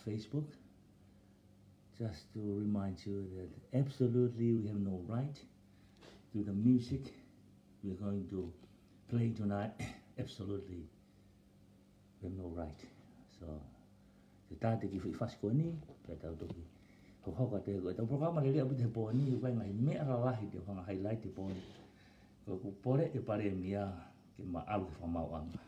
Facebook. Just to remind you that absolutely we have no right to the music we're going to play tonight. Absolutely, we have no right. So, the tati ki fasko ni, petau toki. Hoka te ko tau programa le abu te poni ko ngai me ala lahi te hanga highlight te poni. Ko ku pore e pare mia ke ma alu fa mau anga.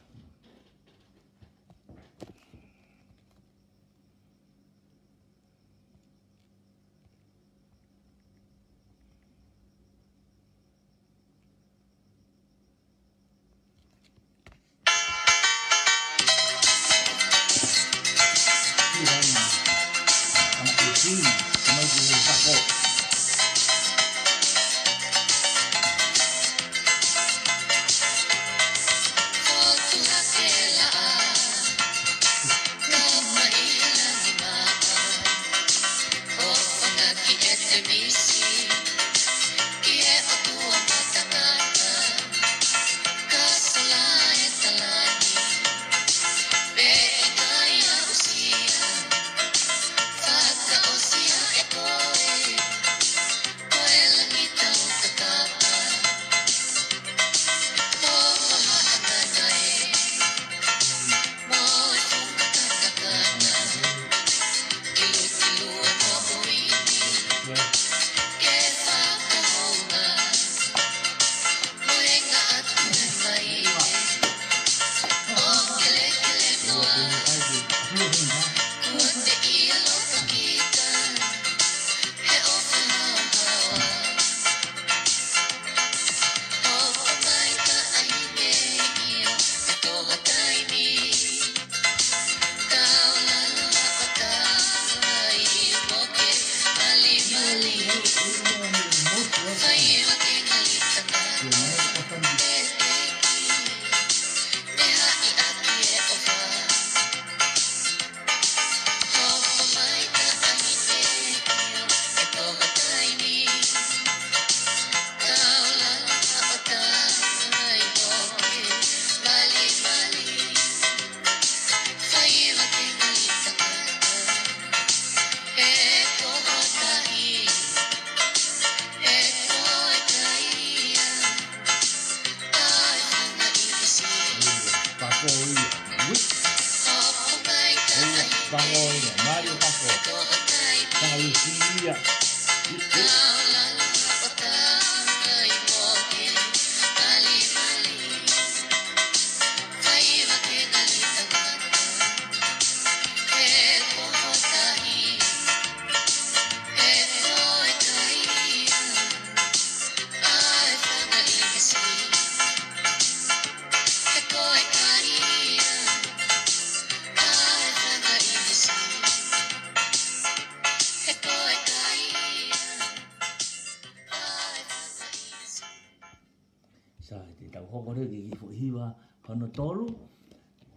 Hono tolu,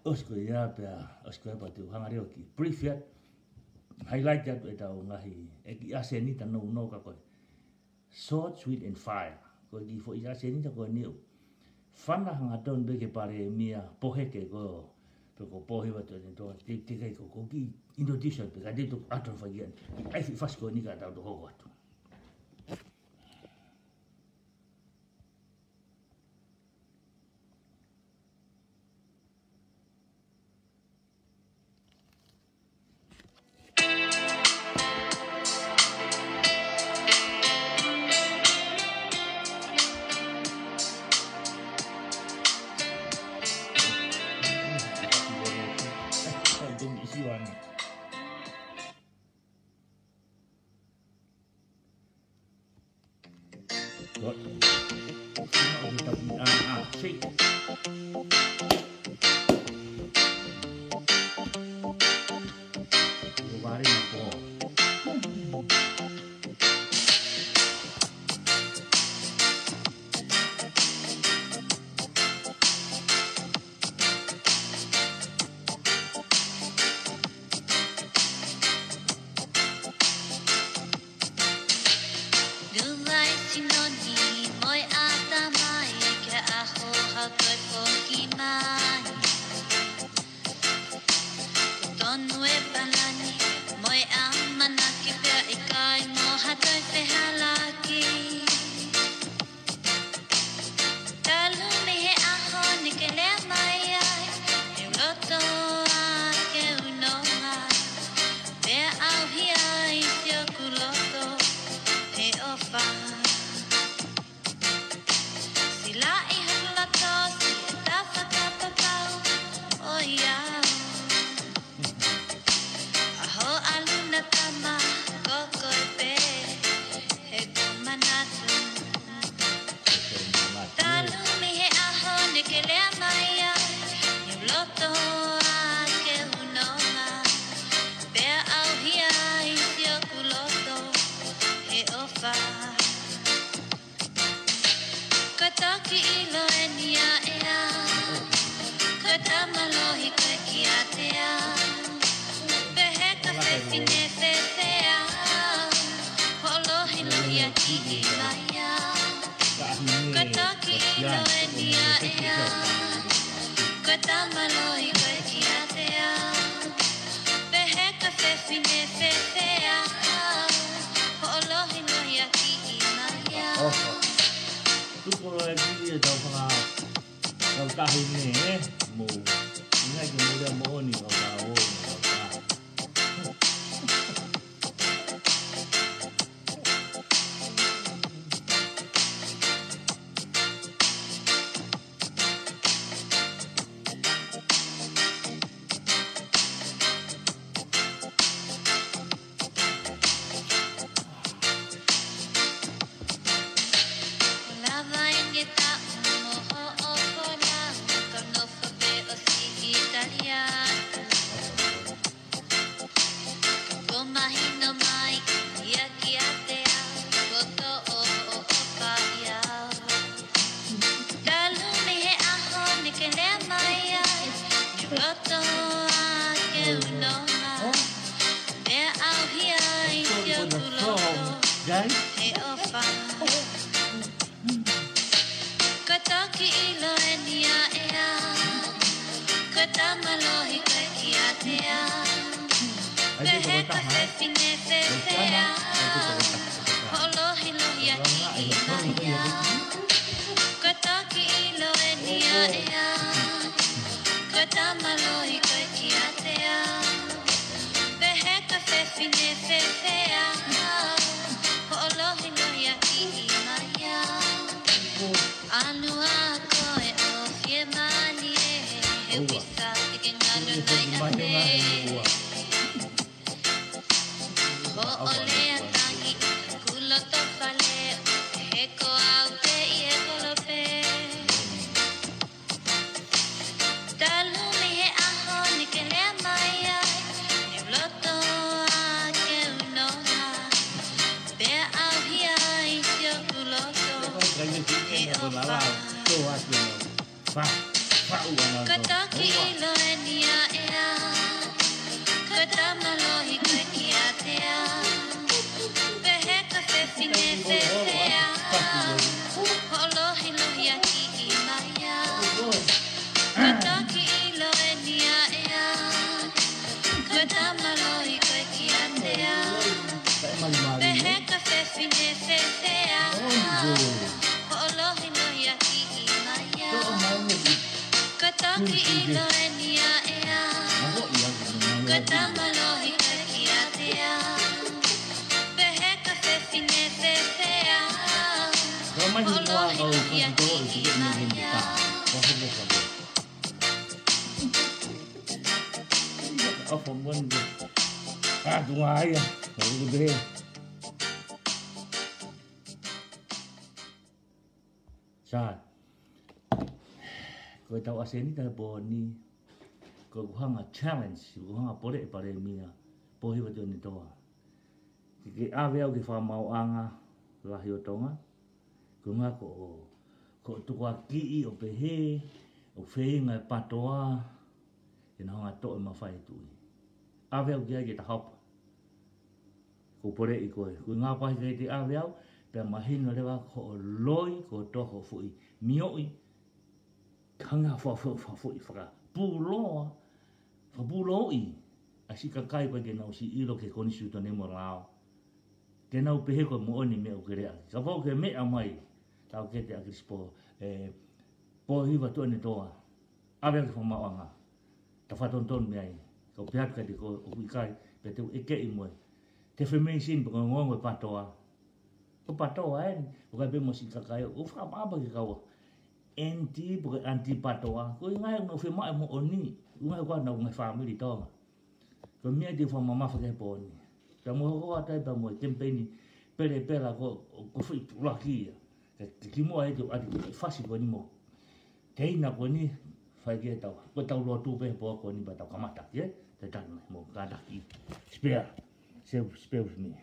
osko ia pea, osko epa tu hangareo ki brief yat, highlight yat e tau ngaahi, e ki ase ni ta no ka koe, sword, sweet and fire, koe ki fo i ase ni ta koe niu, whana hanga ton beke pare mia poheke ko, ko pohe watu e toa, te kai ko ki introduction pe ka te tuk aton whagian, ai fi fasko ni ka tau to hoko atu. Sinoni Sa, ko tau aseni ka boni, ko hanga challenge, ko hanga pore pare mia, pohi wa ni toa. Ki ave au ki fa mau anga lahi o tonga, ko nga ko tukua ki o pehe, o fe'i ngai patoa, ina hanga to e mawhai tui. Ave au ki ta hop. Ko pore I koe, ko ngā pahi kei te ave au, pe mahino'i lewa ko loi ko toho fu'i mio'i kanga fu'i whaka puloa whapulo'i a si kakai pa ke nau si ilo ke koni siuta ne mo rao ke nau pehe ko mo oni me o ke rea ka pau ke mea mai tau ke te akrispo po hiwa tu ane toa ave ke whamawanga ta whatonton mea I ka pehat ka te ko o ikai pe te eke I moe te whemeisin pa ngongo patoa o patoa o ka pe mo si kakai o whapapa ke kaua anti patoa ko ngai no whemai mo oni ngai kwa na ngai family tonga ko mea te whamamafa ke poni ka mo ho atai pa mo tempeni pere pela ko whi pulaki ke kimoa e te ati fasi ko ni mo teina ko ni whai ke tau ko tau loa tupe po ko ni ba tau kamata ke te tau mo kadaki spare with me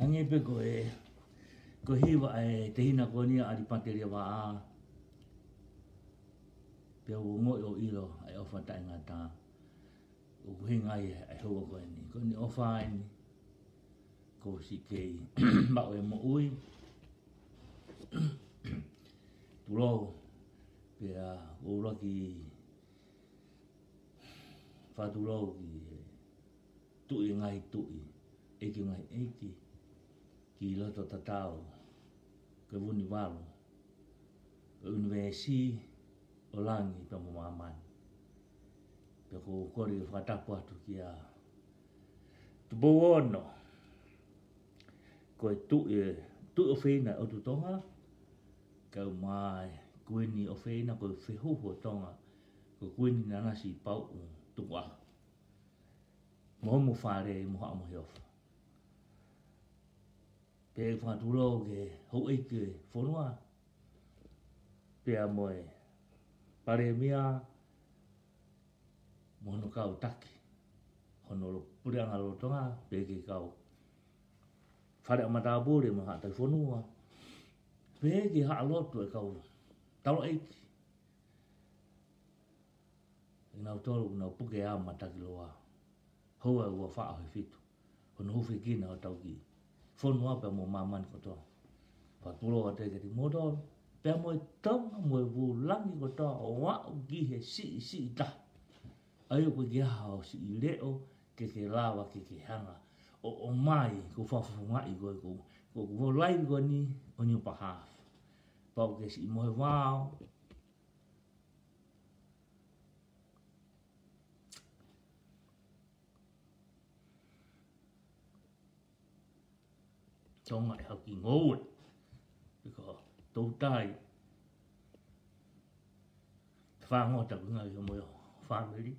Hange pe ko hiwa e te hina ko nia ari pateria wa a. Pia o ngoi o ilo ai ofa tai ngata. O kuhinga ai hoa ko ni. Ko ni ofa ni. Ko si kei ma o e mo ui. Tulo pia o roki whatulo ki tui ngai tui. Eki ngai eki. Ki loto tatao, ke wuni walo, ke univesi o langi pa mo mamani. Pe ko kori whatapu atu ki a tupo ono. Ko e tu o whina o tu tonga, kau mai kuini o whina ko e whihuhu o tonga, ko kuini nanasi pau tuku a. Momo whare mo haa mo heofa. Pe whatulo ke hou eike whanua. Pea moe pare mea mohono kau taki. Hono pureanga rotonga pe ke kau. Whare amatabore mo haa tai whanua. Pe ke haa lotu e kau talo eike. E nau tolu nau puke ama taki loa. Hoa ua whaa hoi fitu. Hono huwhi kina o tau ki. Whanua pe mo mamani kotoa. Whatulo a te kati modon. Pe mo e tonga mo e wulangi kotoa o wau ki he si ta. Ayo ko ki aha o si i leo ke lawa ke hanga. O mai ko whawhungai ko volai ko ni o ni upahaf. Pau ke si i mohe wau. Tonga e haki ngoe. Piko tau tai. Whangota ku ngai o moe family.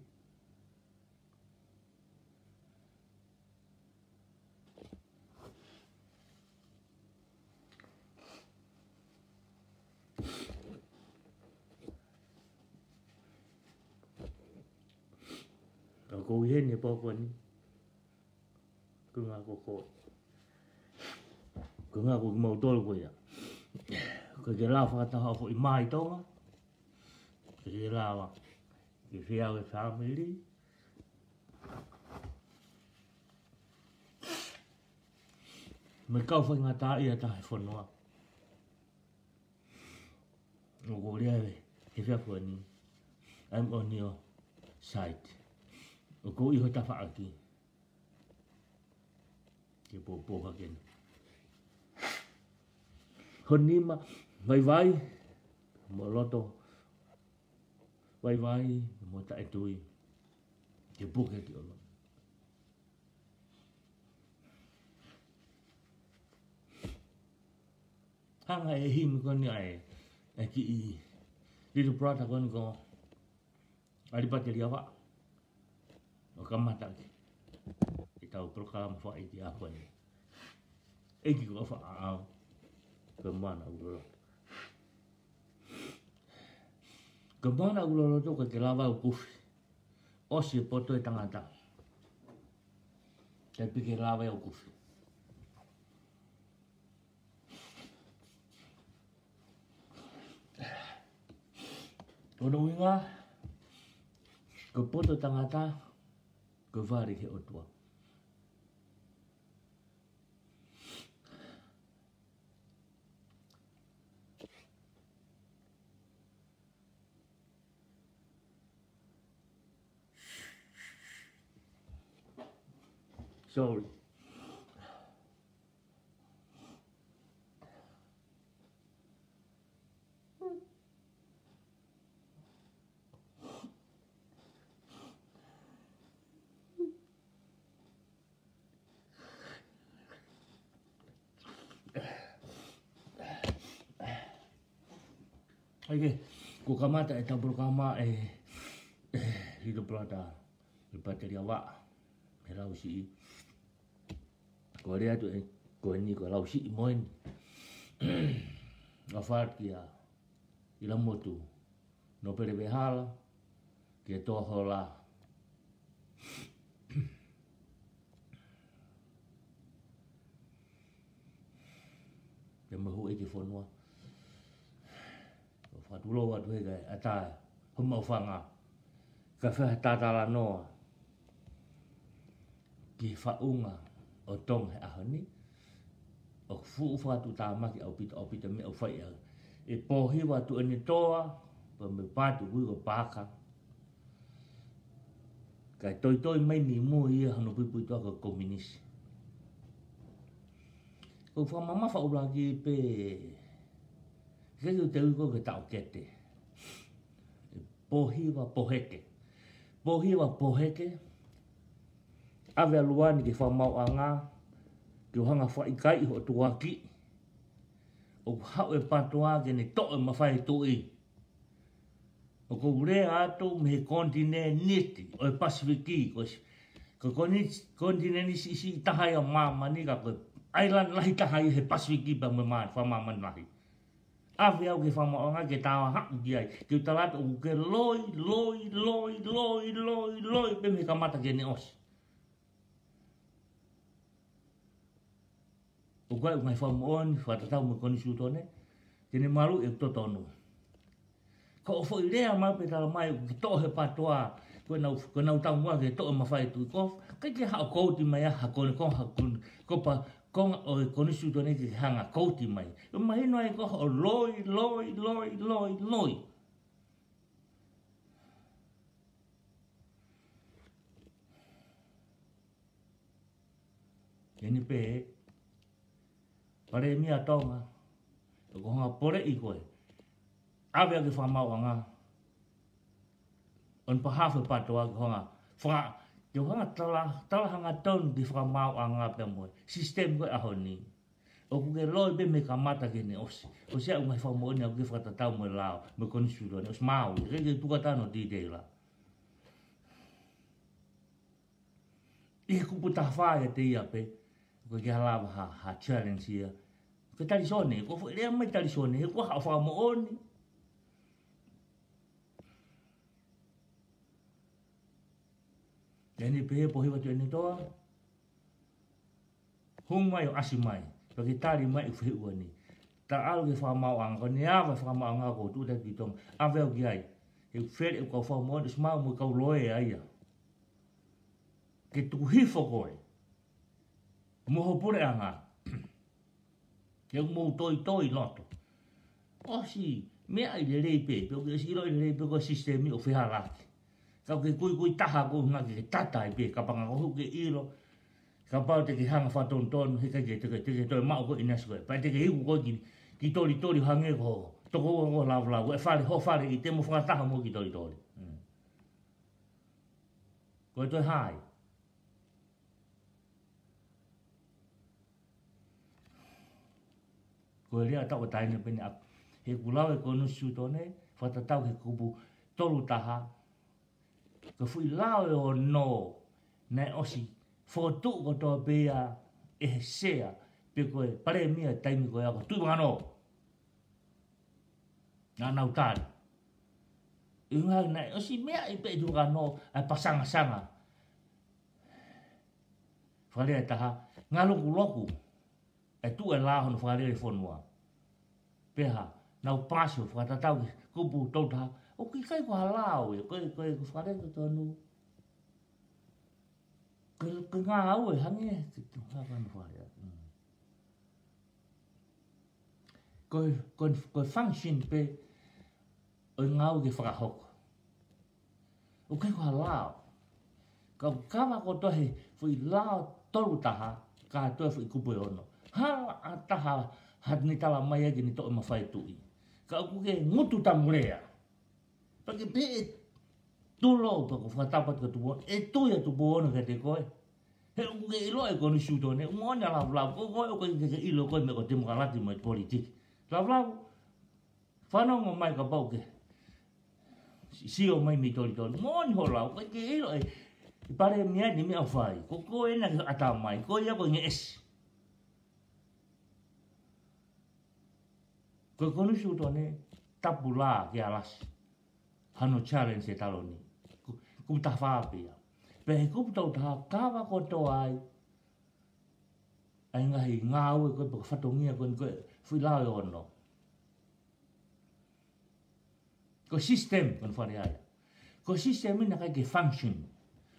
Ko hene poko ni. Ku ngā koko. Ko ngā ko kimoutolu ko ia. Ko ke la whakataha fo i mai tonga. Ko ke lawa. Ke whiau e family. Me kau whai ngā tā ia tahe whanua. O ko rea he whiapua ni. I'm on your side. O ko iho ta whaaki. Ke pōpōha kena. Honima, vai, mo loto, vai, mo ta etui, ke puke ki ono. Hanga e himi koni ai, e ki i, little brother koni ko, Ali pa telia wa. O kamata ki. I tau programa fa i ki apa ni. E ki ko fa a kemana ulo. Kemana ulo to ke lava o kufi. O si poto e tangata. Te pike lava o kufi. Ono winga, ke poto tangata, ke vari he otua. Sorry. Okay, ko kamata e tabur kama hidup pelata lepas dari awak lau si ko dia tu ko ni ko lau si moin ngafat kia ila motu no pere behal ke to hola ya mahu e ke fonwa Fatulo wa tuhe kai ata HOMOU fanga ka fa tatala no ki faunga o tong he ahani o fu tu tama ki au pita me au fai e pohi wa tu ani toa pa me patu gu ko paka kai toi mai ni mo ia hano pipu to ko komunis o fa mama fa ulagi pe Kaya te uko ke tau kete. Pohi wa poheke. Pohi wa poheke. Ave Luani ke whamau anga. Ke hanga wha ikai ho tuaki. O hau e patoa ke ne to e mawhai tui. O ko ure ato me he kontine niti. O e Pasifiki. Ko kontine ni si tahai o mama ni ka ko island lahi tahai he Pasifiki pa me maa whamaman lahi. Ave au ke whamaonga ke tawa haku ki ai. Ke utalata o ke loi, pe me kamata ke ne osi. O kai ungai whamaoni, whatatau me koni sutone, ke ne maru e totonu. Ko o fo i rea mau pe tala mai, ke tohe patoa, ko nau tau mua ke tohe mawhai tui kof, kai ke hao kouti mai aha, kone ko pa, konga o e konisu tone ki hanga kouti mai. O mahino'i ko o loi. Keni pe, pare mia tonga, o ko hanga pore i koe. Awe ake whamau anga, on pahafu patoa ki hanga, Yo hanga tala hanga ton di whamau anga pe moe. Sistem koe aho ni. O kuke loi be me kamata ke ne osi. O sea ungai whamooni au ke whatatau moe lao. Me koni surone. Os mau. Rege tukatano di dei la. Ihe kupu tahwhae te ia pe. Ko ke halawa ha challenge ia. Ko talisone. Ko rea mai talisone. He kua hao whamooni. Tēnei pehe pohi watu ene toa. Hung mai o asi mai. Pake tari mai uwhi ua ni. Ta alu ke whamau anga. Ko ne awa whamau anga ko tu te ki tonga. Aweo ki ai. He where e kau whamau ane. Smau mo kau loe aia. Ke tuku hifo koe. Moho pure anga. Ke mou toi loto. Osi. Mea i le reipe. Peo ke siro i le reipe ko sistemi o whihalaki. Kau ke kui taha ko nga ke tata i pe kapanga ko ke ilo ka pau te ke hanga whatonton he ke te toi mau ko inas koe pa te ke hiku ko ki tori hange ko toko ko lau e whare i te mo whakataha mo ki tori ko toi hai ko rea tau taine pene he kulau e kono su tone whatatau he kupu tolu taha Ko fui lao e o no. Nei osi. Fotu ko toa pea e he sea. Pe koe pare mia taimi koe ako. Tui wano. Nga nau tāri. I ngai nei osi mea i pe tu wano. Ai pasanga sanga. Whalea taha. Ngā loku loku. E tu e la hono whalea e whanua. Peha. Nau pasio whatatau ki kupu tau taha. O ki kai ko halao e. Koe whalea ko tonu. Koe ngā au e hange. Hākanu whalea. Koe function pe o ngau ki whakahoko. O kai ko halao. Ka kawa ko tohe fui lao tolu taha ka tohe fui kupu e ono. Hala a taha hat ni tala mai agi ni to'e mawhai tui. Ka uku ke ngutu tamurea. Pake pe e tulo pako whatapat ka tupo. E tuia tupo ono ka te koe. He uku ke ilo'i ko ni suto ne. Umone lau lau. Koe o koe ke ilo koe me ko te mukalati mo e politiki. Lau lau. Whanonga mai ka pau ke. Sio mai mi tori tori. Moni ho lau. Koe ke ilo'i. I pare mea ni mea whai. Ko koe ena ki ata mai. Koe ia koe nge esi. Koe konu suto ne. Tapu la ki alasi. Hano challenge e talo ni. Kupu ta whāpia. Pehe kupu tau taha kawa koto ai. Ai ngahi ngāu e koe paka whatongia koe fui lao e ono. Ko system kon whare aia. Ko system ina kai ke function.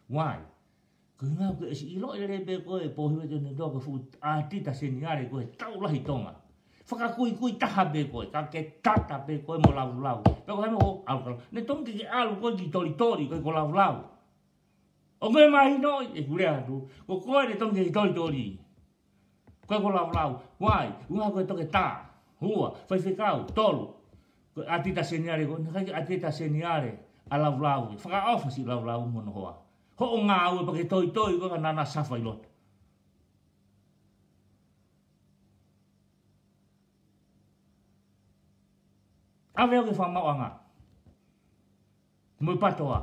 Why? Ko ngāu ke esi ilo'i rebe koe pohiwe tene doka fu ātita seniare koe tau lahi tonga. Whakakui taha be koe, ka ke tata be koe mo lau lau. Peko hame ho alu. Ne tongi ke alu koe ki tori koe ko lau lau. O koe mahino'i e kurea tu. Ko koe ne tongi ki tori. Koe ko lau lau. Why? Unga koe toke tā. Hua. Whaiwhekau. Tolu. Koe atita seniare koe. Nakai atita seniare. A lau lau. Whakaofa si lau lau mono hoa. Ho o ngā ue pake koe ka nana safa i loto. Awe o ke whamau anga. Moe patoa.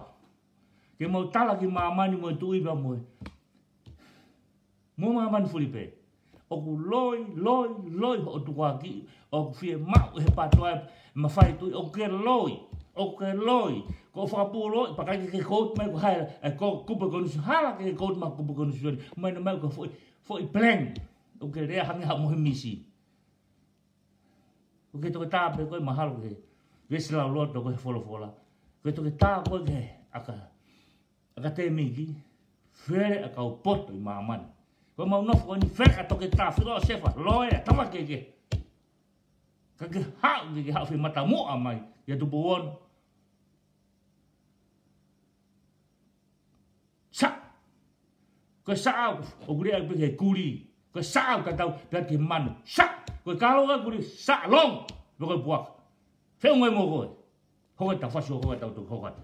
Ke mau tala ki maamani moe tuiba moe. Moe maamani fulipe. O ku loi ho o tukwaki. O ku fie mau he patoa ma whai tui. O ke loi. Ko whakapu loi. Pakai ke kout mai ko hae. Ko kupa konusu. Hala ke kout ma kupa konusu. Mai na mai ko foi plan. O ke rea hangi ha mohe misi. Ko ke toke tāpe koe mahalo ke. Vesi lau loto koe fola. Koe toke tā koe ke aka te miki. Fere aka o poto i maamani. Koe mau nofu koe ni fere a toke tā. Whiro sefa. Loe tawa keke. Ka ke hau ke hau whi mata moa mai. Ia tupu ono. Sa. Koe sa au. O kuri au peke kuri. Koe sa au katau. Pea ke manu. Sa. Koe kalo ka kuri. Sa long. Koe puaka. Feo ngai mo koe. Hoka tau whasio, hoka tau tuk, hoka tau.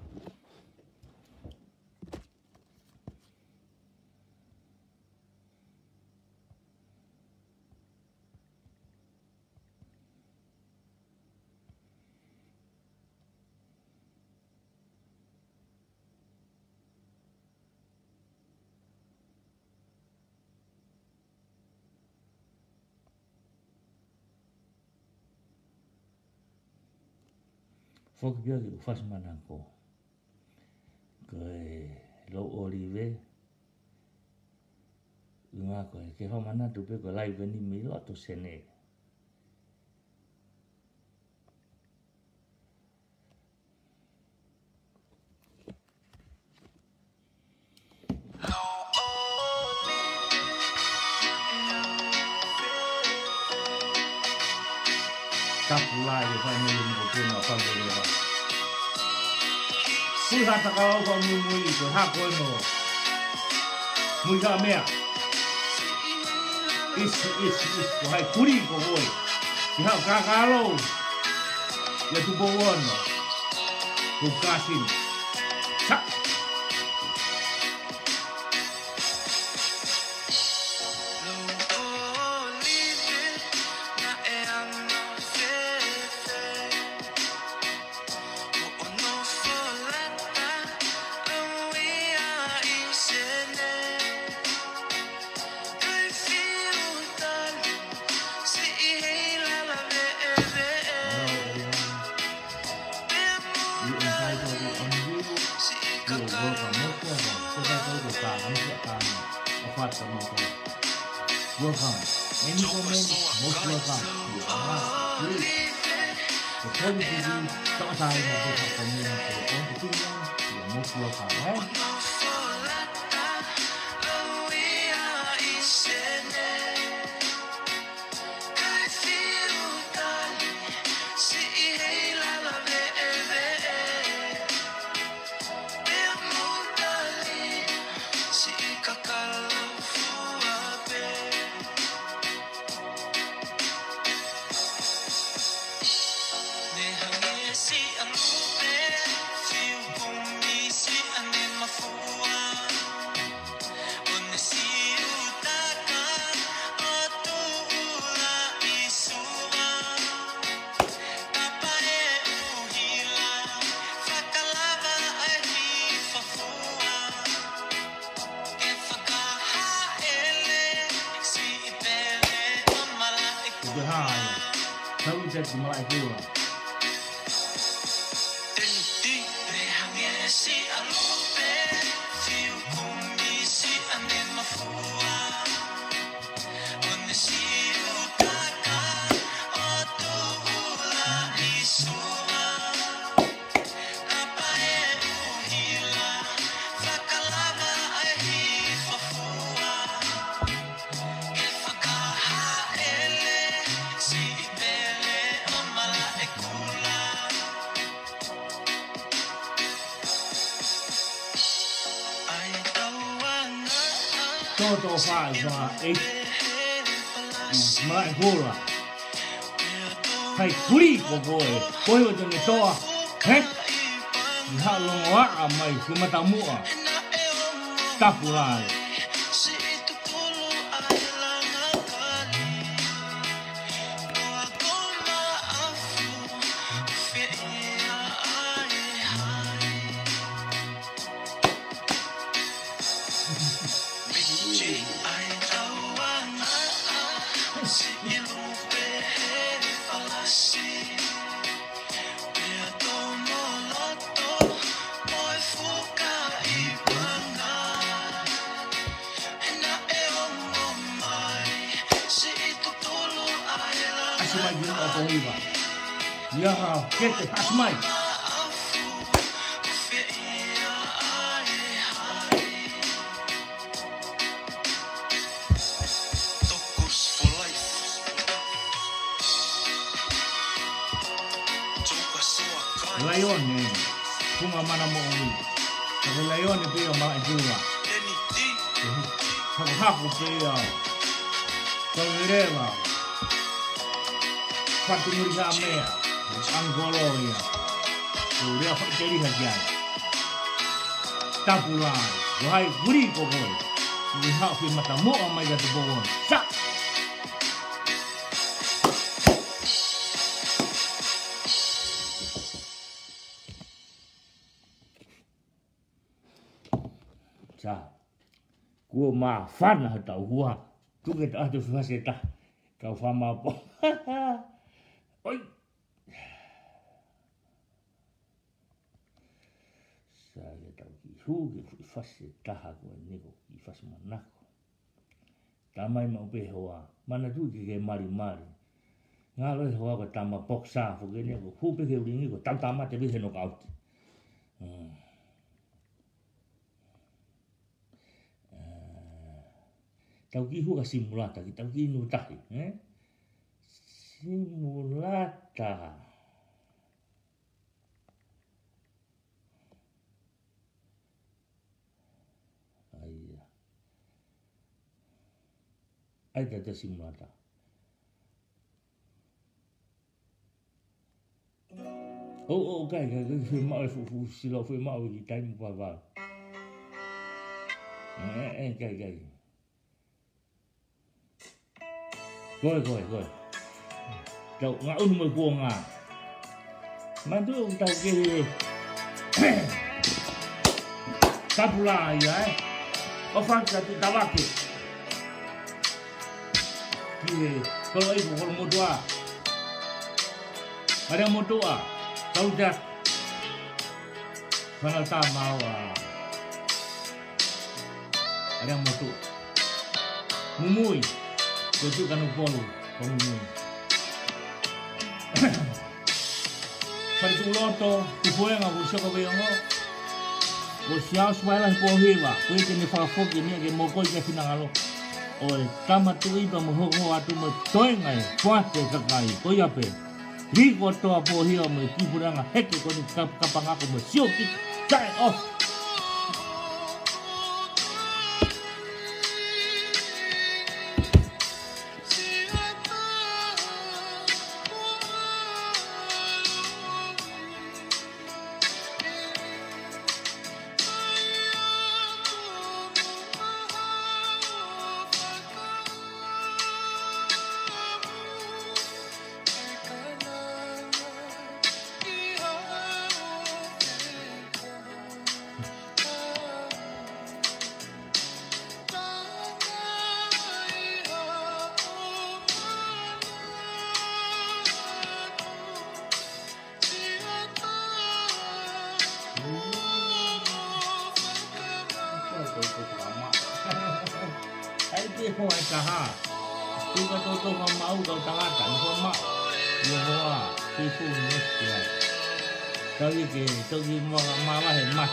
Foki pia ki ufasi manako. Koe lo olive. Unga koe ke hau manatu pe koe lai veni mi loto sene. Tapu lai e whai mui mo tēnā whangereva. Kui hata ka au ka mui koe hako e no. Mui ka mea. Ko hai kuri ko hoi. Ki hau kakalo. Ia tupo ono. Ko kasin. Sa. you entitled on you, you work on most of them, so that all the time, apart from welcome. Any comment, most welcome. You are please. The policy is sometimes I don't have community own opinion, you are most welcome, right? That's my idea. Toto 5 mai hura hai kuri ko boy boy o ni toa he ha lo wa mai ki mata mu a tapulai ya kete asmai Layon ni bunga mana mo ni tapi layon ni pia ma jua fakahaka'i pia oleva Patu murisa mea, Angoloya, dia jadi hajian. Tapulai, wahai guri kokoi, lihat fi matamu amai jatuh bawon. Sak. Sa, gua maafan lah tahu gua, tu kita ada fasilitas kau faham apa? Oi. Saya tahu kihuge fase tahaku nego ifas manako. Tamai mau behoa, mana tu ke mari. Ngalo hoa ko tama boksa fogene ko hupe ke ulingi ko tama te be no kaut. Tahu kihu ka simulata, tahu kinu tahi, simulata. Ayah. Ada simulata. Kai, fui mau silo fui mau di time apa. Kai. Goi. Tau ngaun mo buonga. Mandu tau ke. Tapula ya. Ofanta tu tabake. Ki kalau ibu kalau modua. Ada modua. Tau dah. Kalau tak mau ada yang motu. Mumui, motu kan upolu, mumui. Pada tu loto, tu boleh ngah busuk apa yang ngah. Bosiau sebaiklah pohiwa, kau ini fakahaka'i ini agak mokoi ke sinangalo. Oi, tamat tu iba mohongo atu metoi ngai, kuate kakai, kau apa? Riko toa pohio me kipuranga heke kau ni kapangako me sioki, tie off. Kau kaha, tu kau mau kau tangan kan kau mak, dia bawa tipu ni dia. Toki malah hemat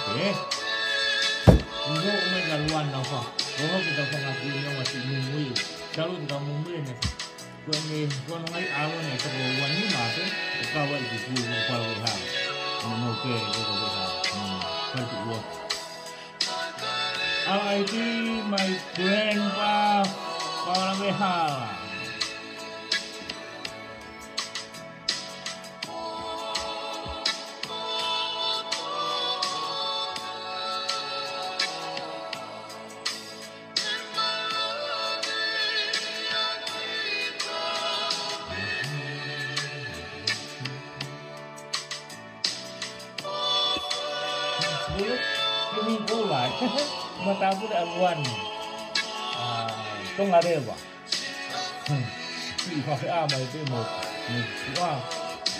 Enggak mereka Luani Naufahu, kalau kita fakahaka'i yang masih mumui, kalau kita mumui ni, kau ngai alo ni kalau Luani masih, kau buat itu folahaka, momo kau kalau LAHI my grandpa folahaka. Ini oleh, mata aku dah Luani, tong oleva, fe'i itu wah,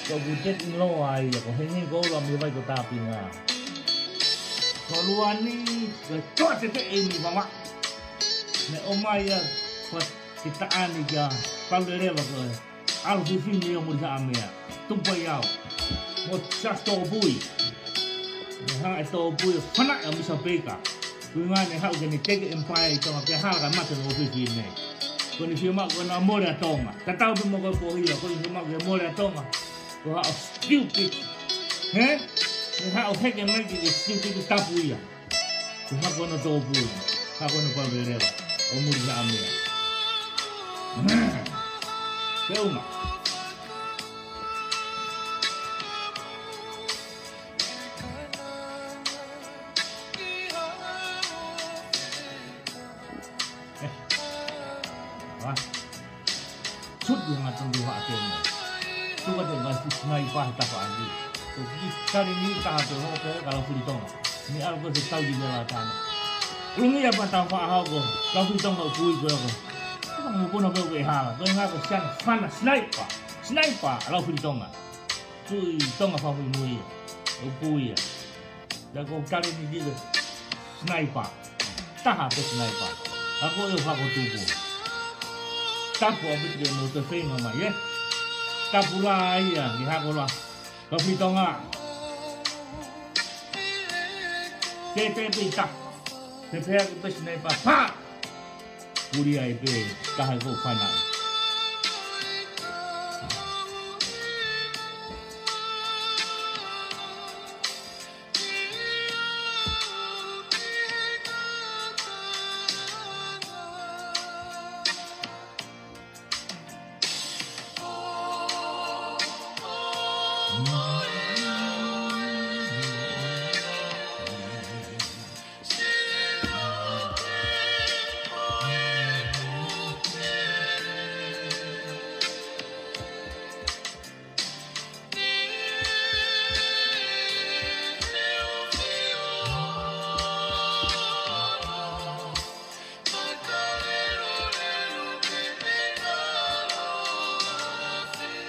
kau buat ilo'i, kau hena kau lam lebih kau tapi ngah. Kau Luani, kau sote ini mama, ne omaya, kita ani jah, kalau oleva kau, aloha yang muda amia, tumpayau, mau casto bui. Hang itu bui panak yang bisa beka. Kungan yang hau jadi tege empire itu macam hal kan macam office ini. Kau ni siapa kau nak mula tonga. Tak tahu tu mau kau pohia. Kau ni siapa kau mula tonga. Kau hau stupid. Hau hek yang lagi stupid itu tak punya. Kau kau nak tahu bui. Kau nak kau berleva. Umur jamnya. Kemou. Sud yang akan diwakilkan. Tu kan dengan sniper tak lagi. Tu kali ini tak ada hoku kalau filitong. Ni aku dah tahu di mana tanah. Lumi apa tahu aku. Kalau filitong aku kui aku. Kamu pun nak buat hal. Kau ingat aku siang fana sniper kalau filitong. Tu tong apa pun mui. Kui ya. Dan kau kali ini dia sniper. Tak apa sniper. Aku yang aku tubuh. Tapu abis dia mau terfeng sama ya, tapu lah ya, lihat kalau kopi tonga, tak, aku pes naik apa, kuliah itu tak aku fana.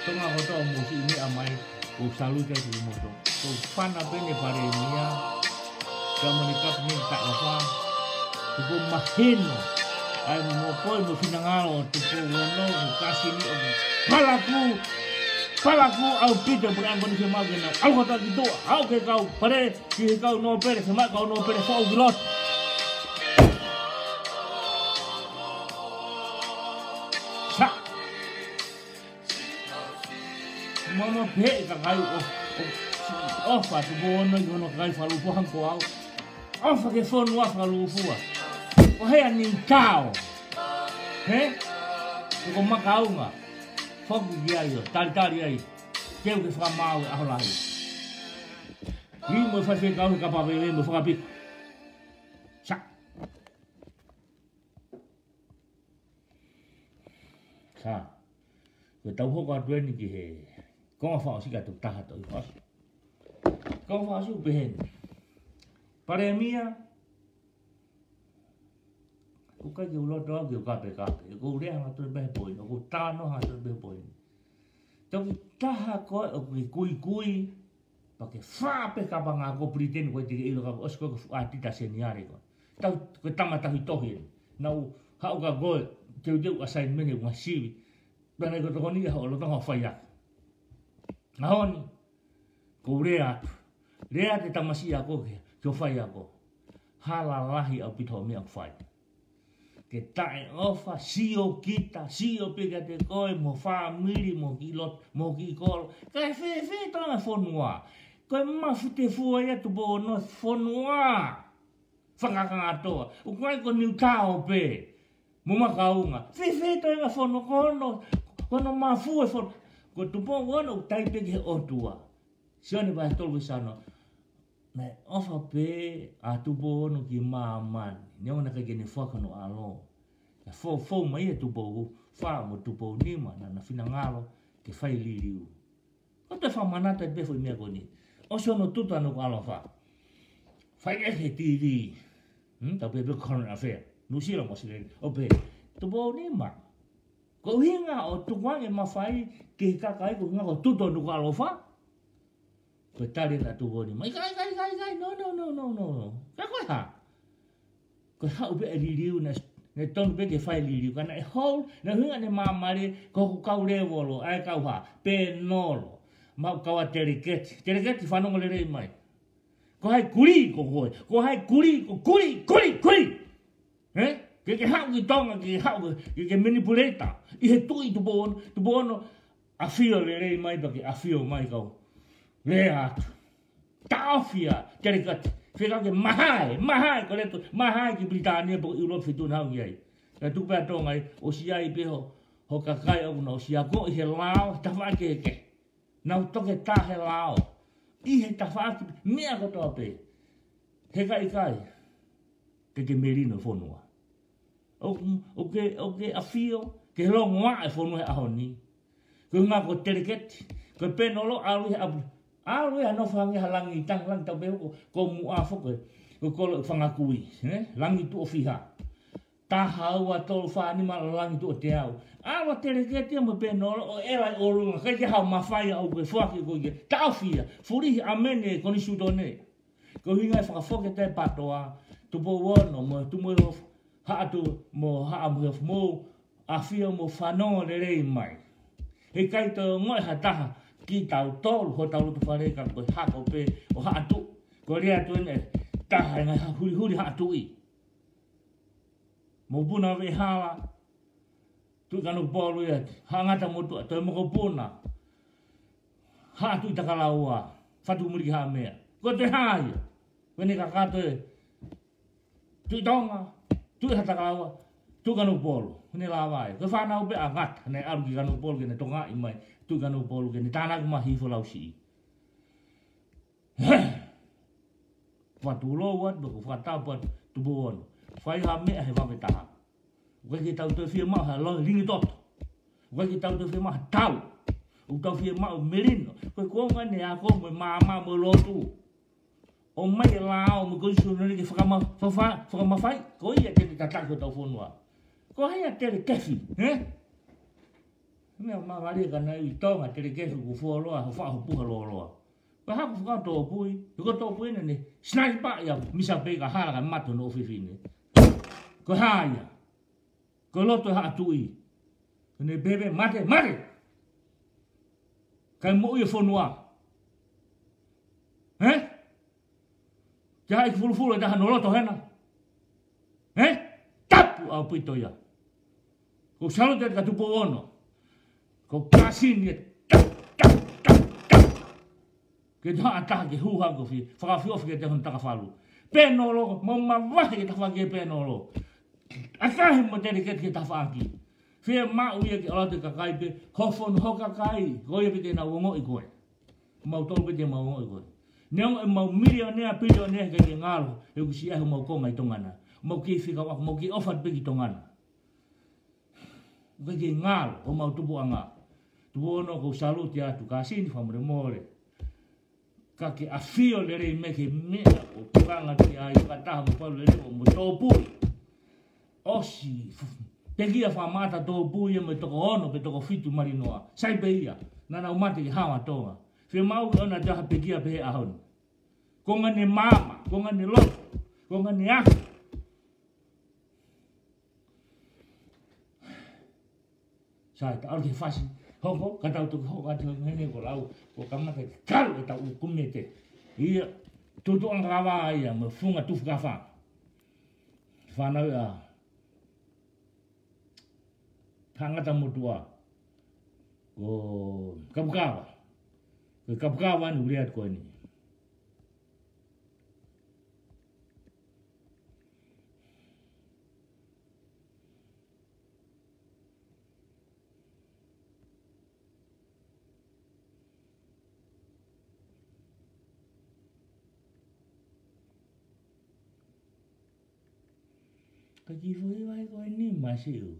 Tengah kota musik ini amai, selalu jadi motor. So fan apa ni pada ini ya, Kamu ni kap ni tak apa. Tupu mahino'i. Ai mo poi mo finangalo tupu hono kasi ni palaku au pito bukan kau ni semua kena. Au kata gitu, au ke kau pare si kau no pere semua kau no pere fau gilot. Sa. Mama pe kakai oh tu bono gono kai falu pohang ko au. Oh ke phone wa falu fua. Oh hea ni tau. He? Ko makau nga. Fogu dia yo, tali ai. Keu ke whamau e aholahi. Ni mo whawhi kau ka pawewe mo whakapika. Sa. Sa. Ko tau hoko atueni ki he. Konga whao sika tu taha tau i whasu. Konga whao su pehen. Pare mia. Ko kai ke uloto au ke kape. Ko urea nga tue behe poin. Ko tāno nga tue behe poin. Toki taha koe o kui. Pake whape kapa ngā ko pretend koe tike ilo kapu. Osko ko fuatita seniare koe. Tau koe tamatahi tohi. Nau hau ka koe. Teu assignment e unga siwi. Pena ko toko ni hao lotonga whaiak. Ngahoni. Ko urea atu. Rea te tamasi a koe. Kio whaiak ko. Hala lahi au pito mea whai. Ke tae ofa, sio kita, sio pika te koe, mo whamiri, mo kilot, mo kikolo. Kai whe tanga whonua. Koe mawhute fua ia tu bo no whonua. Fakahaka'i. O koe ko niu tao pe. Mo makaunga. Whe tanga whonua kono mawhue whonua. Ko tu bo wono taipe ke otua. Sione pai tolu sano. Nei ofa pe a tu bo no ki maman. Ni ona ka gene whakano alo. Ka fo mai tu bo fa mo tu bo ni mana na finangalo ke fai liliu. Ko te fa manata be fo mea koni. O sono tutu anu ko alo fa. Fai e TV. Ta pe current affair. Nu sila mo sile. O pe tu bo ni ma. Ko hinga o tu wange mafai ke kakai ko hinga ko tutu anu ko alo fa. Ko tali na tu bo ni ma. Ikai. No. Ka ko ha. Ko hau be liliu na ton be ke fai liliu kana e hol na hinga ne mamari ko kau levolo ai kau ha pe nolo ma kau teliketi fano ngole rei mai ko hai kuri ko hai kuri ke hau ki tonga ke hau ke manipulata I he tui tu bono a fio le rei mai ba ke a fio mai kau le atu tafia teliketi Fika ke mahai ko leto mahai ki Britania po Europe fitu na ngai. Na tu pa to ngai o sia I pe ho kakai o no sia ko I he lao ta fa ke. Na to ke ta he lao. I he ta fa me a ko to pe. He ikai. Ke merino fonua. Okay a fio ke lo ngwa e fonua a honi. Ko nga ko teleket ko pe no lo alu abu. Alu ya no fangi halangi lang tau beo ko muafo ko fakahaka'i langi tu ofiha ta hawa tol fa ni mal langi tu teau alu teleketi mo penolo o era olu ka ke ha mafai au ko faki ko ke ta ofia furi amene ko ni sudone ko hinga fakafoke te patoa tu bo wono mo tu mo ha tu mo ha mo afia mo fano le rei mai e kai to mo ha ta ki tau tolu ho tau tu whare ka ko hako pe o haatu ko rea tu ne taha nga huri haatu I mo puna we hawa tu kanu polu ia hangata mo tu to mo ko puna haatu I takalaua fatu muri ha mea ko te hai wene ka kato tu tonga tu takalaua tu kanu polu ne lawai ko whanau be angat ne aru ki kanu polu ne tonga I mai tu kanu polu ke ni tāna kumahi whalau si. Whatulo wat, bako whatapat tu boon. Whai ha mea he wawe taha. Wai ki tau te whia mau ha long ringi toto. Wai ki tau te whia mau ha tau. U tau whia mau merino. Koe konga ne a ko me mama mo lotu. O mai lao mo koi suna ki whakamawhai. Ko ia te tatako tau whonua. Ko hai a tere kefi. Mea MALIE ka nai I tonga telekesi ku fuoloa ho wha ho puha loa. Ko haku whaka tō pui, ko tō pui ne, snai pa ia, misa peka haraka mato no whiwhine. Ko haia, ko loto haa tui. Ne bebe, mate, mate! Kai mo ia whanua. Te hai ki fulufulu e taha no loto hena. Tapu au pito ia. Ko salute ka tupo ono. Ko kasini e ke taha taha ke huha ko fi. Whakawhiowhi ke te hon taka whalu. Pēno lo, mau mawahi ke taha whaki e pēno lo. Akahi mo tere ke taha whaki. Whia mau ia ki alate ka kaipe. Hofon hoka kai. Ko ia pite na uongo i koe. Mau tolu pite mau uongo i koe. Neong e mau milionea, bilionea ke ngalo. E kusi ahu mau konga i tongana. Mau ki whika wako, mau ki ofat peki tongana. Ke ngalo, o mau tupu anga. Tupu ono ko saluti atu kasini whamure more. Ka ke awhio le rei me ke mea o tukanga ti ai kataha mo palu le rei o mo tōpui. Osi, pekia whamata tōpui e me toko ono pe toko fitu marinoa. Sai pe ia, nana umate ki hawa tonga. Whia mau ki ona jaha pekia pehe ahon. Konga ne mama, konga ne loto, konga ne aha. Sai ta aru ke whasi. Hoko, katau tuki hoko ati hene ko lau. Ko kamata ki karu e tau kumete. Ia, tutu ang kawa ia, me funga tufu ka wha. Whanau ia. Tangata mutua. Ko kapukawa. Ko kapukawa ni ureat koe ni. Ka ki fui vai koe ni masiu.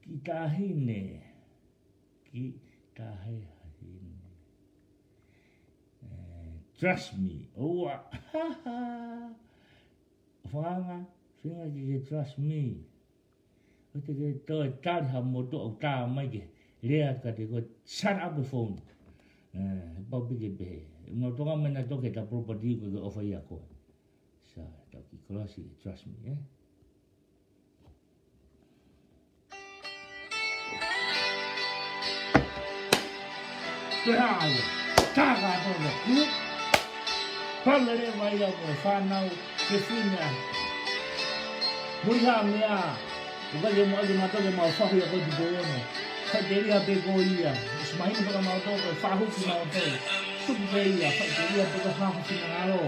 Ki tahine. Ki tahine. Trust me. Oa. Whanga. Whinga ki ke trust me. O te ke toi tari ha moto au tā mai ke. Rea ka te koe shut up the phone. Pau pike pehe. Mo tonga mena toke ta property ko ke ofa ia koe. Sa, tau ki kolasi trust me, Te haia, taka tono, Palere mai au koe whanau, ke whina. Muriha mea, ukai e mo agi matoke mau whahu ia koe ti koeono. Kai te ria pe ko ia, usmahini paka mau toko, whahuki mau toko. Tupu pe ia, kai te ria paka whahuki na ngalo.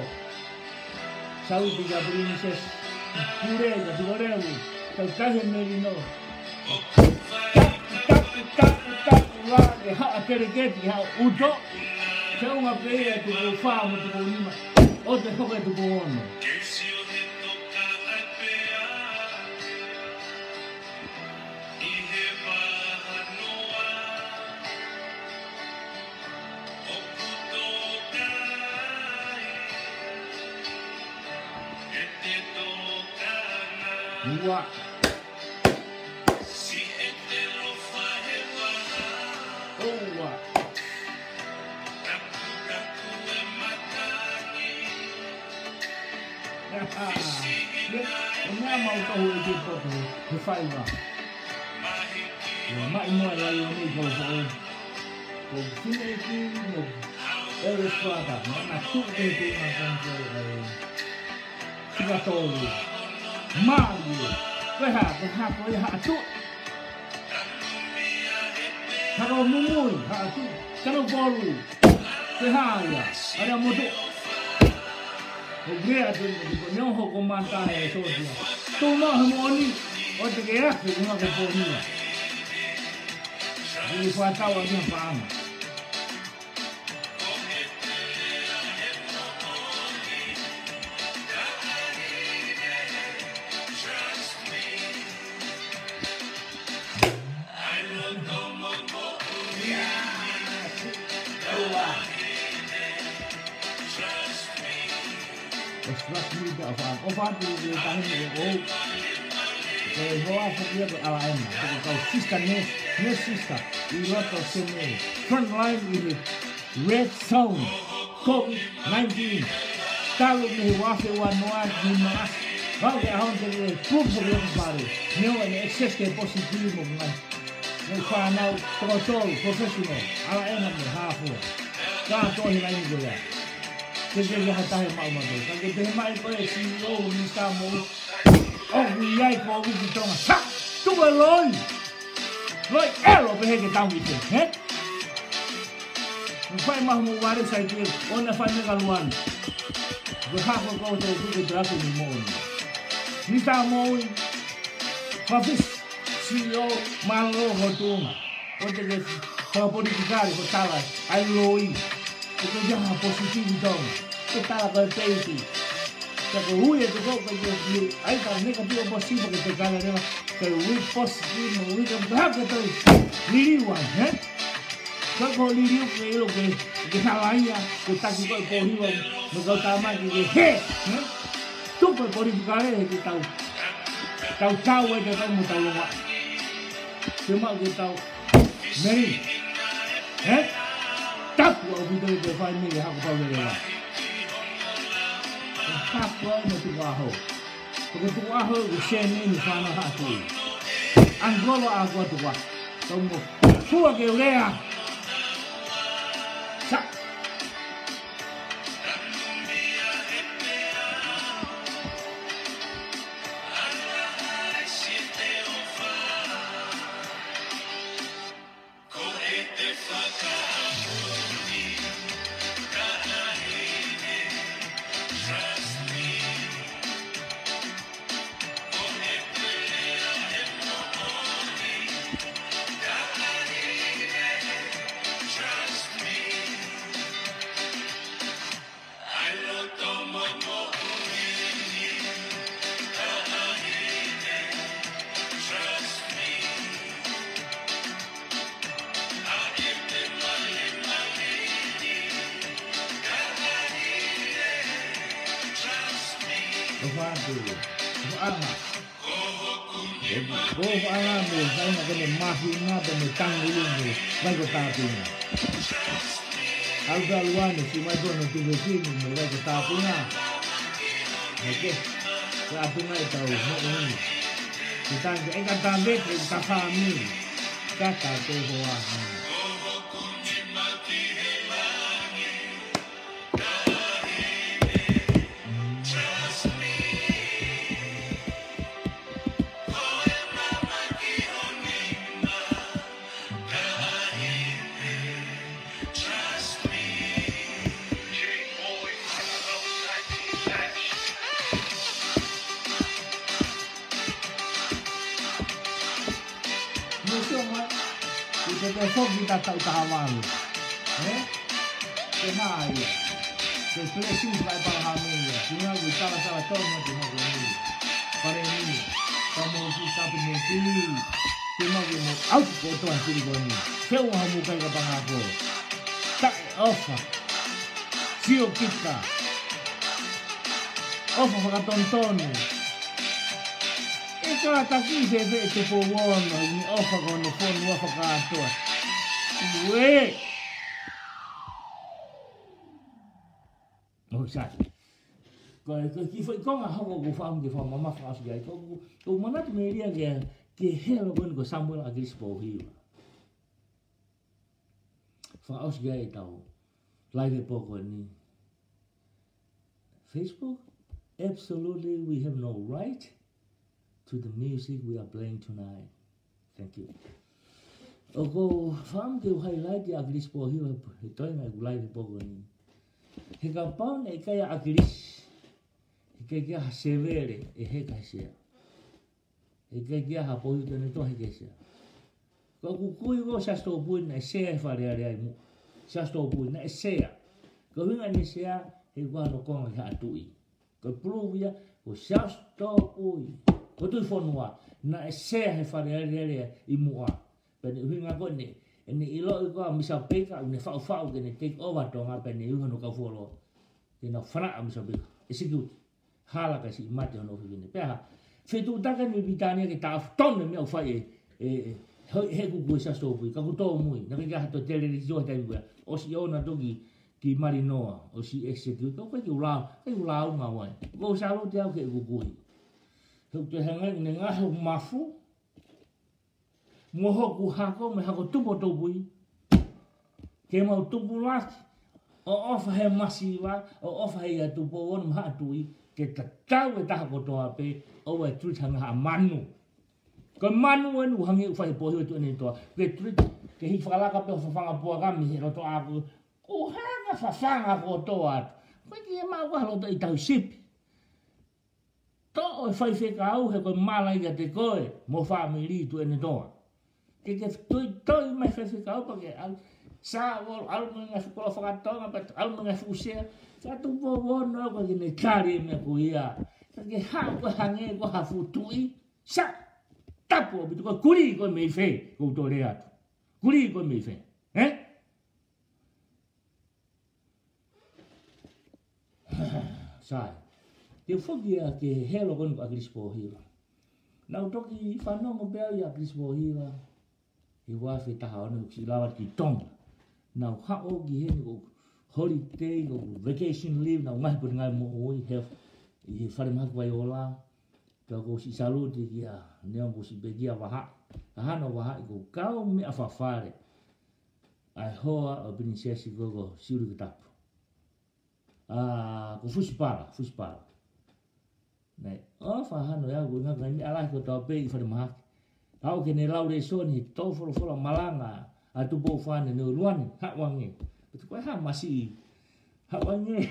Sauti ka princess, purega, tukoreu, kau kahe merino. Haa kereketi, haa uto. Se unga peia tuko whaamu tuko lima. O te hoke tuko ono. Ua. Nga mau tahu itu foto, hifai ba. Ma imo la yo ni ko so. Ko sine ki no. Eres plata, na tu de na kanto. Tukituki. MALIE. Feha ko ha tu. Haro mumui, ha tu. Kano bolu. Feha ya. Ada moto. Ogrea tu no hoko manta e sosia. Tu no HOMOU o te ke afe una ko ponia. Ni fa tawa ni fama. Trust me da fa. O fa tu de tahin o. Ke voa fa dia ko ala ena. Ko sister ne sister. I loto sene. Front line is red zone. COVID-19. Talu me wafe wa noa ni mas. Kau ke ahon ke proof for everybody. Neo an excess ke positivo ngan. Ngai whanau tokotolu professional. Ala ena me hafu. Ka tohi lai ni goya. Keke ke hatahe mau mato. Kake pehe mai koe CEO ni samo. Oh, iai ko wiki tonga. Ha! Tuwe loi! Loi elo pehe ke tau wiki. He? Mwhai mahu mo ware sai tue. Ona whai mega luani. Wahako kau te tuke te aku ni mo'oni. Ni tā mo'i. Whawhis CEO malo ho tūnga. O te ke whapolitikari ko tala. Ilo'i. Te ko jaha positivi tonga. Te tala ko teiti. Te ko hui e te kau ka te ai ka neka pio posivo ke te kala rewa. Te hui positivo. Hui ka hake te liriwan. He? Kau ko liriu ke ilo ke halaia. Ke taki koe pohiwa. Mo kau tāma ki he. Tupo e politikare e ke tau. Tau e ke tau mo tau longa. Te mau ke tau. Meri. He? Tapu au pito e te whai mele hako pau e rewa. Tapu au me tuku aho. Tuku tuku aho e se nini whana hatu. Angolo a kua tuku aho. Tau mo. Fua ke urea. Sa. Alda Luani, si mai dono tu vecino, mi vai che sta puna. Oke, la puna e tau, mo'oni. Si tanto, e cantante, e kafami. Kaka te hoa. Te fogi da tau tahawalu. Te mai. Te precis vai para hamia. Tinha que estar a torna de novo ali. Para mim. Como o sabe me tili. Tinha que mo auto to antiri goni. Seu HOMOU kai ka pangako. Ta ofa. Sio kita. Ofa para tontoni. Ito ata ki se te po wono ni ofa kono fono ofa ka to. Ué! Oh, sai. Que foi com a roupa que faz de forma mais fácil aí. O manato me iria que helo quando Samuel aqueles porrios. Faz aí então. Live pouco ali. Facebook? Absolutely, we have no right to the music we are playing tonight. Thank you. Oko fam ke highlight ya agris po hiwa ito na live po ni. Hika pau na ikai agris. Hika kia severe e heka sia. Hika kia ha po ito ne to heka sia. Ko kui go sa sto pu na sia fare ari mu. Sa sto pu na sia. Ko hinga ni sia he wa no ko ha tui. Ko pruvia o sa sto pu. Ko tu fonua na sia he fare ari i mua. Pene uhinga kone, ene ilo'i koa misa peka, une whau kene take over tonga pene uhano ka fuolo. Kena whanaa misa peka, e sikiuti, hala ka si mate hono kene. Peha, whetu taka ni bitania ke ta tone mea whai he kuku e sasto pui, ka kuto mui, na kika hato televizio hata ibuya, osi ona toki ki marinoa o si execute o ke ulau nga wai go salo te au ke gugui ho te hanga ne ngaahi mafu mo hoku hako me hako tupo topui kemoutu laki o ofa he masiwa o ofa he atupo on ma atui ke tatau e taha kotoa pe o e trutanga ha manu ko manu enu hangi ufai pohi tu ni to ke trut ke hi falaka pe fafanga po kami he roto aku o hanga fafanga kotoa ko ki ma wa lo dai tau sip to o fai fekau he ko mala ia te koe mo family tu ni to ke to mai fekau pa ke sa al menga sekolah fakatonga pat al menga fusia satu bobono ko ni kari me kuia ke ha ko hange ko ha futui sa tapo bitu ko kuri ko me fe ko to le at kuri ko me fe sa te fogia ke helo kon ko agrispo hila na toki fano mo pe ya agrispo hila i wa fe ta hono ki lawat ki tong now how gi hen go holiday go vacation leave now ngai pun ngai mo oi have i fare mak vai ola to go si salute dia ne go si begia wa ha no wa go kau me afafare ai hoa o princess go siru tap go fuspara nei o fa ha no ya go ngai ala ko to pe i fare mak au ke ne laure so ni to fo malanga atu bo fane no Luani ha wange betu ko ha masi ha wange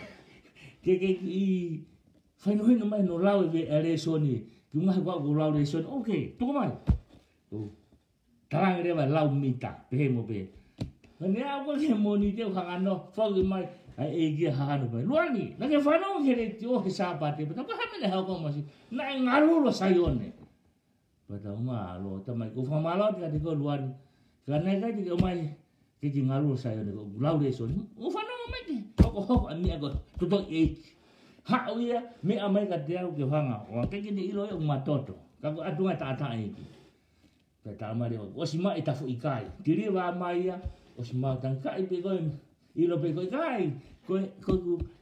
ke i fai no mai no lawe ve ere so ni ki nga ko go lawe so okay to mai to tarang re ba lau mita pe mo pe ne a ko ke mo ni te khanga no fo ki mai ai e gi ha no Luani na ke fa no ke re tio ke sa pa te betu ko ha me le ha ko masi na ngaru lo sayone betu ma lo ta mai ko fa malo ka te ko Luani karena kai ke mai ke ngalu saya ne ko laure so o fa no me ke ko ami ago to e ha uia me amai ka dia ke hanga o ke ni ilo'i o matoto ka ko adunga ta e pe ta mari o sima eta fu ikai diri wa mai ya o sima tan kai pe ko ilo pe ko ikai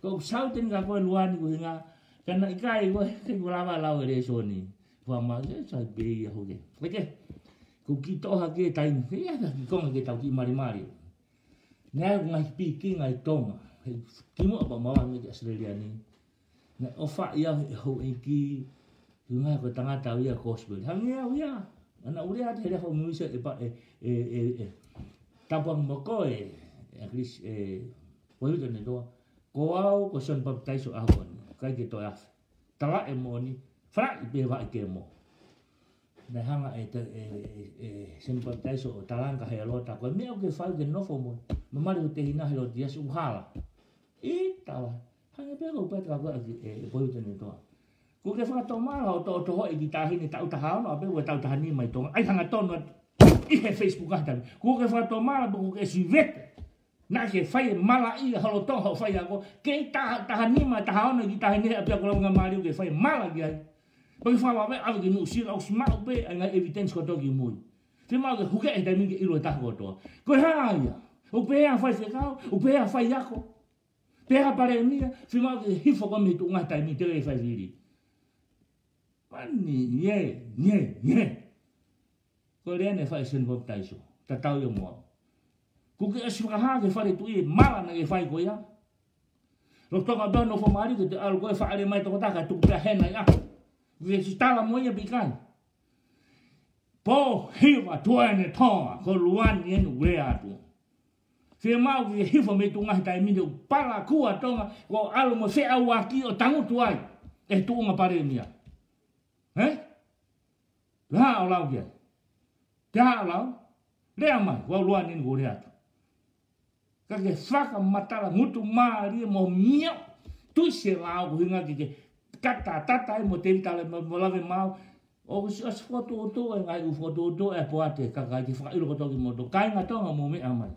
ko sauten ka ko Luani ko nga kana ikai ko ke lava laure so ni wa ma ke sa be ya ho ke ko ki toha ke tai ia ka ki konga ke tau ki mari nea ngai piki ngai tonga kimo apa mawa me ke Australia ni na ofa ia ho ki ngai ko tanga tau ia gospel hangia ia ana uria te ho muisa e pa tapang moko at least poi to ne do ko au ko son baptize o ahon kai ke to af tala e moni fra i be va ke mo na hanga sympathize o talanga he lota ko me o ke fa ke no fo mo mari o te hina he lo dia su hala i tala hanga pe ko pe ka ko po te ne to ko ke fa to mala o to ho i ta hini ta uta ha no pe o ta uta ni mai to ai hanga to no i he Facebook ka tan ko ke fa to mala ko ke si vet na ke fa mala i halo to ho fa ya ko ke ta ni mai ta ha no i ta hini pe ko nga mali ke fa mala gi bagi fala be ave no sira o sma be nga evidence ko toki muy te ma ke huke e dami ke ilo ta ko to ko ha ya o pe a fa se ka o pe a fa ya ko pe a pare mia te ma ke hifo ko me tu nga ta mi te e fa viri pani ye ko le ne fa sen bo ta iso ta tau yo mo ku ke asu ka ha ke fa tu e mala na ke fa ko ya lo to ka do no fo mari ke al ko fa ale mai to ta ka tu ka hena ya we stala moya bikai po hiwa tuane tonga ko Luani en we atu se mau we hiwa me tunga tai mi do pala kua tonga ko alo mo se awaki o tangu tuai e tunga pare mia la ola ke ta la le mai ko Luani en we atu ka ke faka matala mutu mari mo mio tu se la ko hinga ke kata tata mo te tale mo lave mau o si as foto to ngai u foto to e poate ka ka ki fa ilo ko to ki mo to kai nga to mo me amai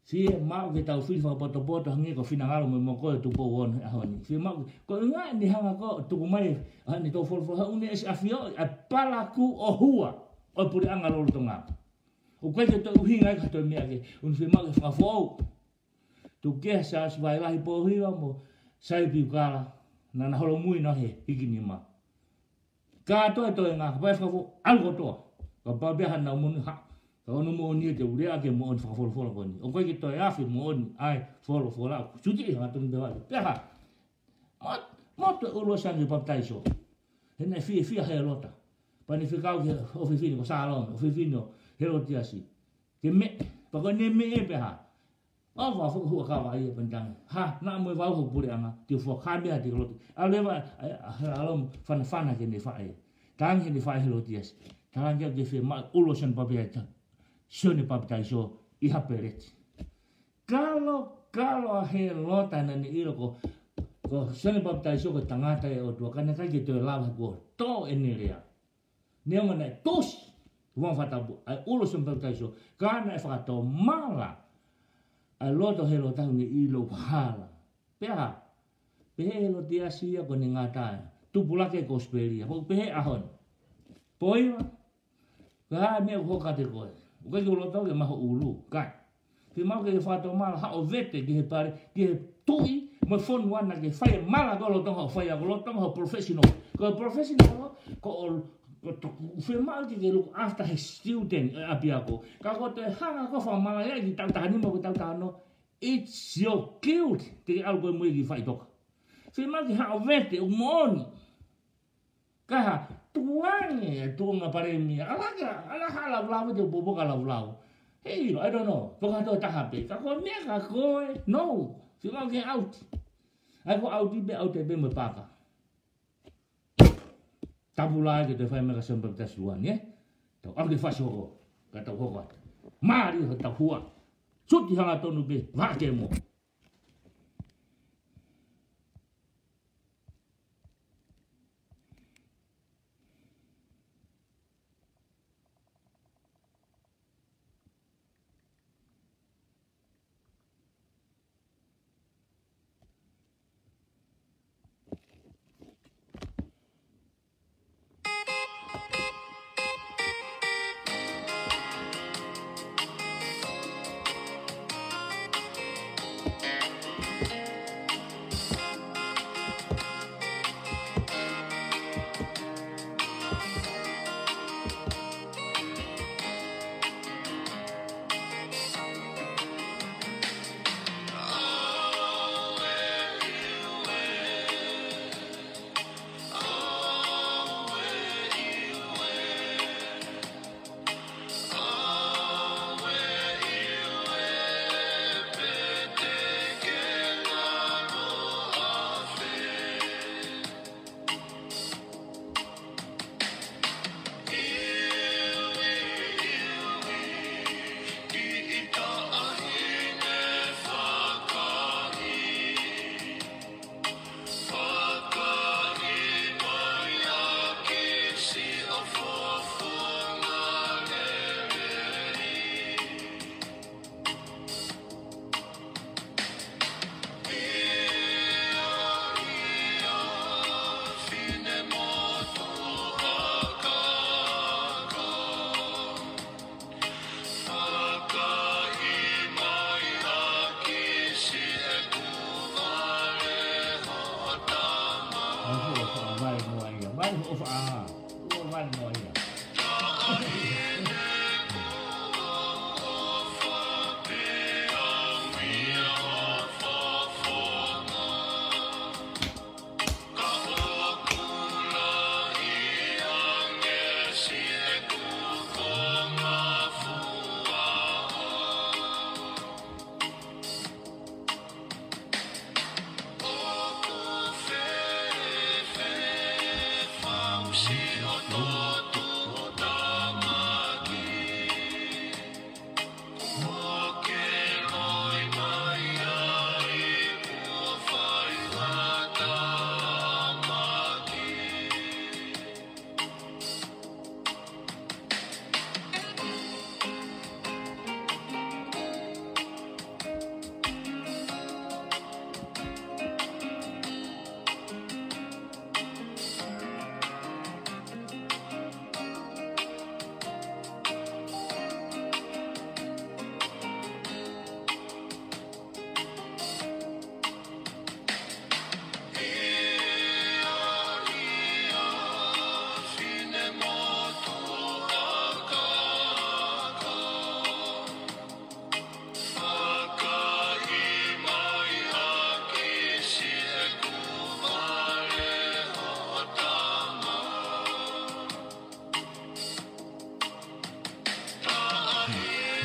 si mau ke tau fi fa foto hangi ko fina ngalo mo ko tu po won a honi si mau ko nga ni hanga ko tu mai ani to for une es afio a pala ku o hua o puri angalo to nga o ko ke to hinga ka to me ake un fi mau fa fo ke sa vai lahi po hiwa mo sai pi kala na na holo mui na he hiki ni ma ka to nga vai fa algo to ka pa be han na mun ha ka no mo ni te ure ake mo on fa fo ko ni o ko ki to ya fi mo on ai fo la su ti ha to be wa pe ha mo to ulo san ni baptaiso hena fi he lota pa ni fi ka o fi ko sa lo o fi no he lo ti asi ke me pa ko ne me pe ha o va fu hu ka va ye pendang ha na mo va hu pure anga ti fo ka be ti lo aleva alom fan ke ni fa e tang he ni fa he lo ti asi tang ke fe ma ulo san pa be ta sio ni baptaiso I ha peret kalau he lota na ni ilo ko sio ni baptaiso ko tangata e o to kana ka ki to la ko to enilia ne ngona tos vão fatar ai ulo san baptaiso kana e fa to mala a loto he lo tau ni ilo hala pea pe lo dia sia ko ni ngata tu pula ke kosperia po pe ahon poiwa ka me ho ka te ko ko lo tau ke ma ulu ka pe ma ke fa to mal ha o vete ke pare ke tui mo fon wana ke fa mala ko lo tau fa ya ko lo tau professional ko fe mal ke look after his student apiako ka ko te hanga ko fa mala ya ki tau tani mo tau tano it's your cute te algo mo ki fa tok fe mal ke ha vete o mon ka tuane tunga pare mi ala hala blau de bobo kala blau hey I don't know to ka to ta happy ka ko me ka ko no fe mal ke out ai ko out be mo paka tabula ke te fai mega semper tas luan ye to ake fa so ka to ho mari ho ta hua suti hanga tonu be va ke mo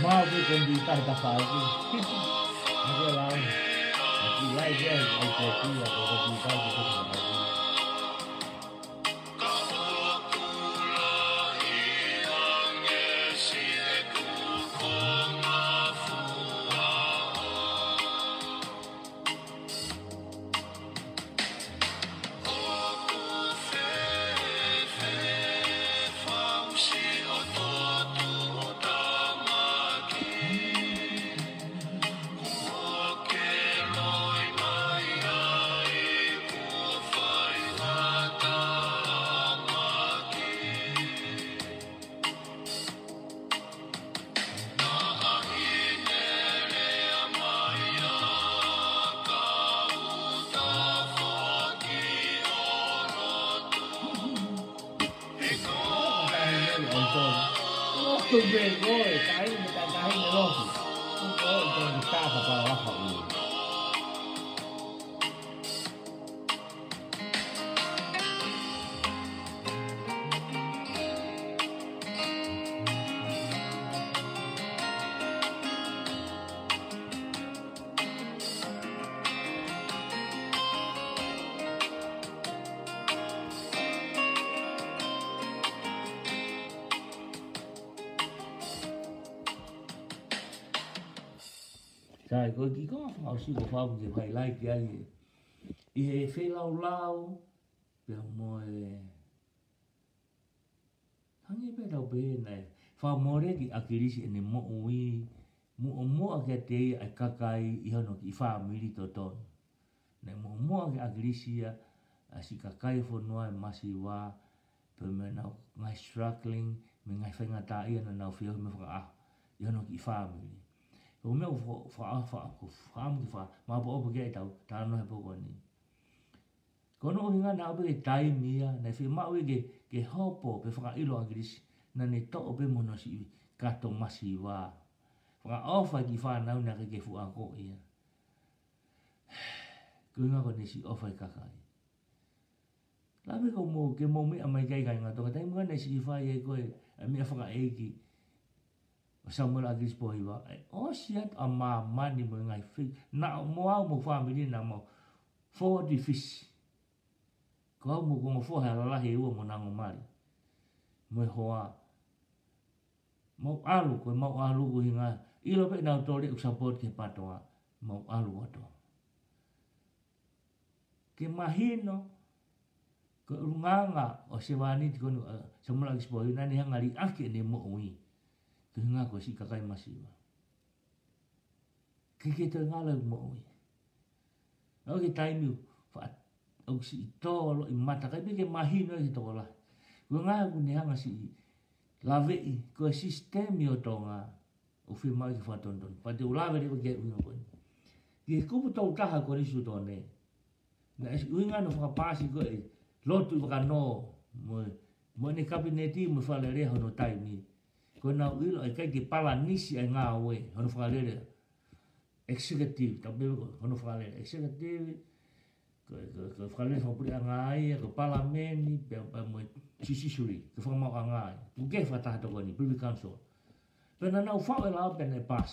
mau ke komputer taka lagi. Aku lain. Aku lain dia, aku komputer gitu lagi. Tôi về rồi, cái người ta cái nữa rồi. Không có người ta phải vào học gì. Sai ko ki ko fa si ko fa ki fa lai ki ai I he fe lau lau pe mo hangi pe lau pe nei fa mo re ki akirisi ne mo ui mo ake te ai kakai I hono ki fa miri to ton ne mo ake akirisi a si kakai fo noa masi wa pe me na ngai struggling me ngai fa ngata I na na fio me fa I hono ki fa miri o meu fa ma bo bo ge tau ta no he bo ni kono hinga na be tai mia na fi ma we ge hopo pe fa ilo agris na ne to be mono si ka to masiwa fa ofa ki fa na na ge fu ako ia ku nga ko ni si ofa ka kai la be ko mo ke mo me amai kai kai nga to ta mo na si fa ye ko mi fa ka e ki Samuel agis poiwa o siat ama mani mo ngai fi na mo family na mo 40 fish ko mo fo LAHI wo mo nang mali mo hoa mo alu ko hinga ilo pe na to le support ke patoa mo alu to ke mahino ko nganga o sewani ko Samuel agis poiwa na ni hangali ake ne mo ui Tengah ko si kakai masiwa. Kita ngala mo ui. Oke time fa o si tolo I mata kai be ke mahino I to la. Ko nga ku ni hanga si lave'i ko sistem yo tonga o fi mai fa tonton. Pa te lave de ke u ko. Ki ku to ka ha ko ri su to ne. Na is u nga no fa pasi ko lotu ka no mo ni kabineti mo fa le re hono time ko na ilo ikai ki pala nisi ai ngā oe hono whakalere executive tabe hono whakalere executive ko whakalere whapuri a ngāhi ko palameni pe mo sisisuri ko whakamau a ngāhi ko ke whataha toko ni privy council pena nau whau e lao pena e pas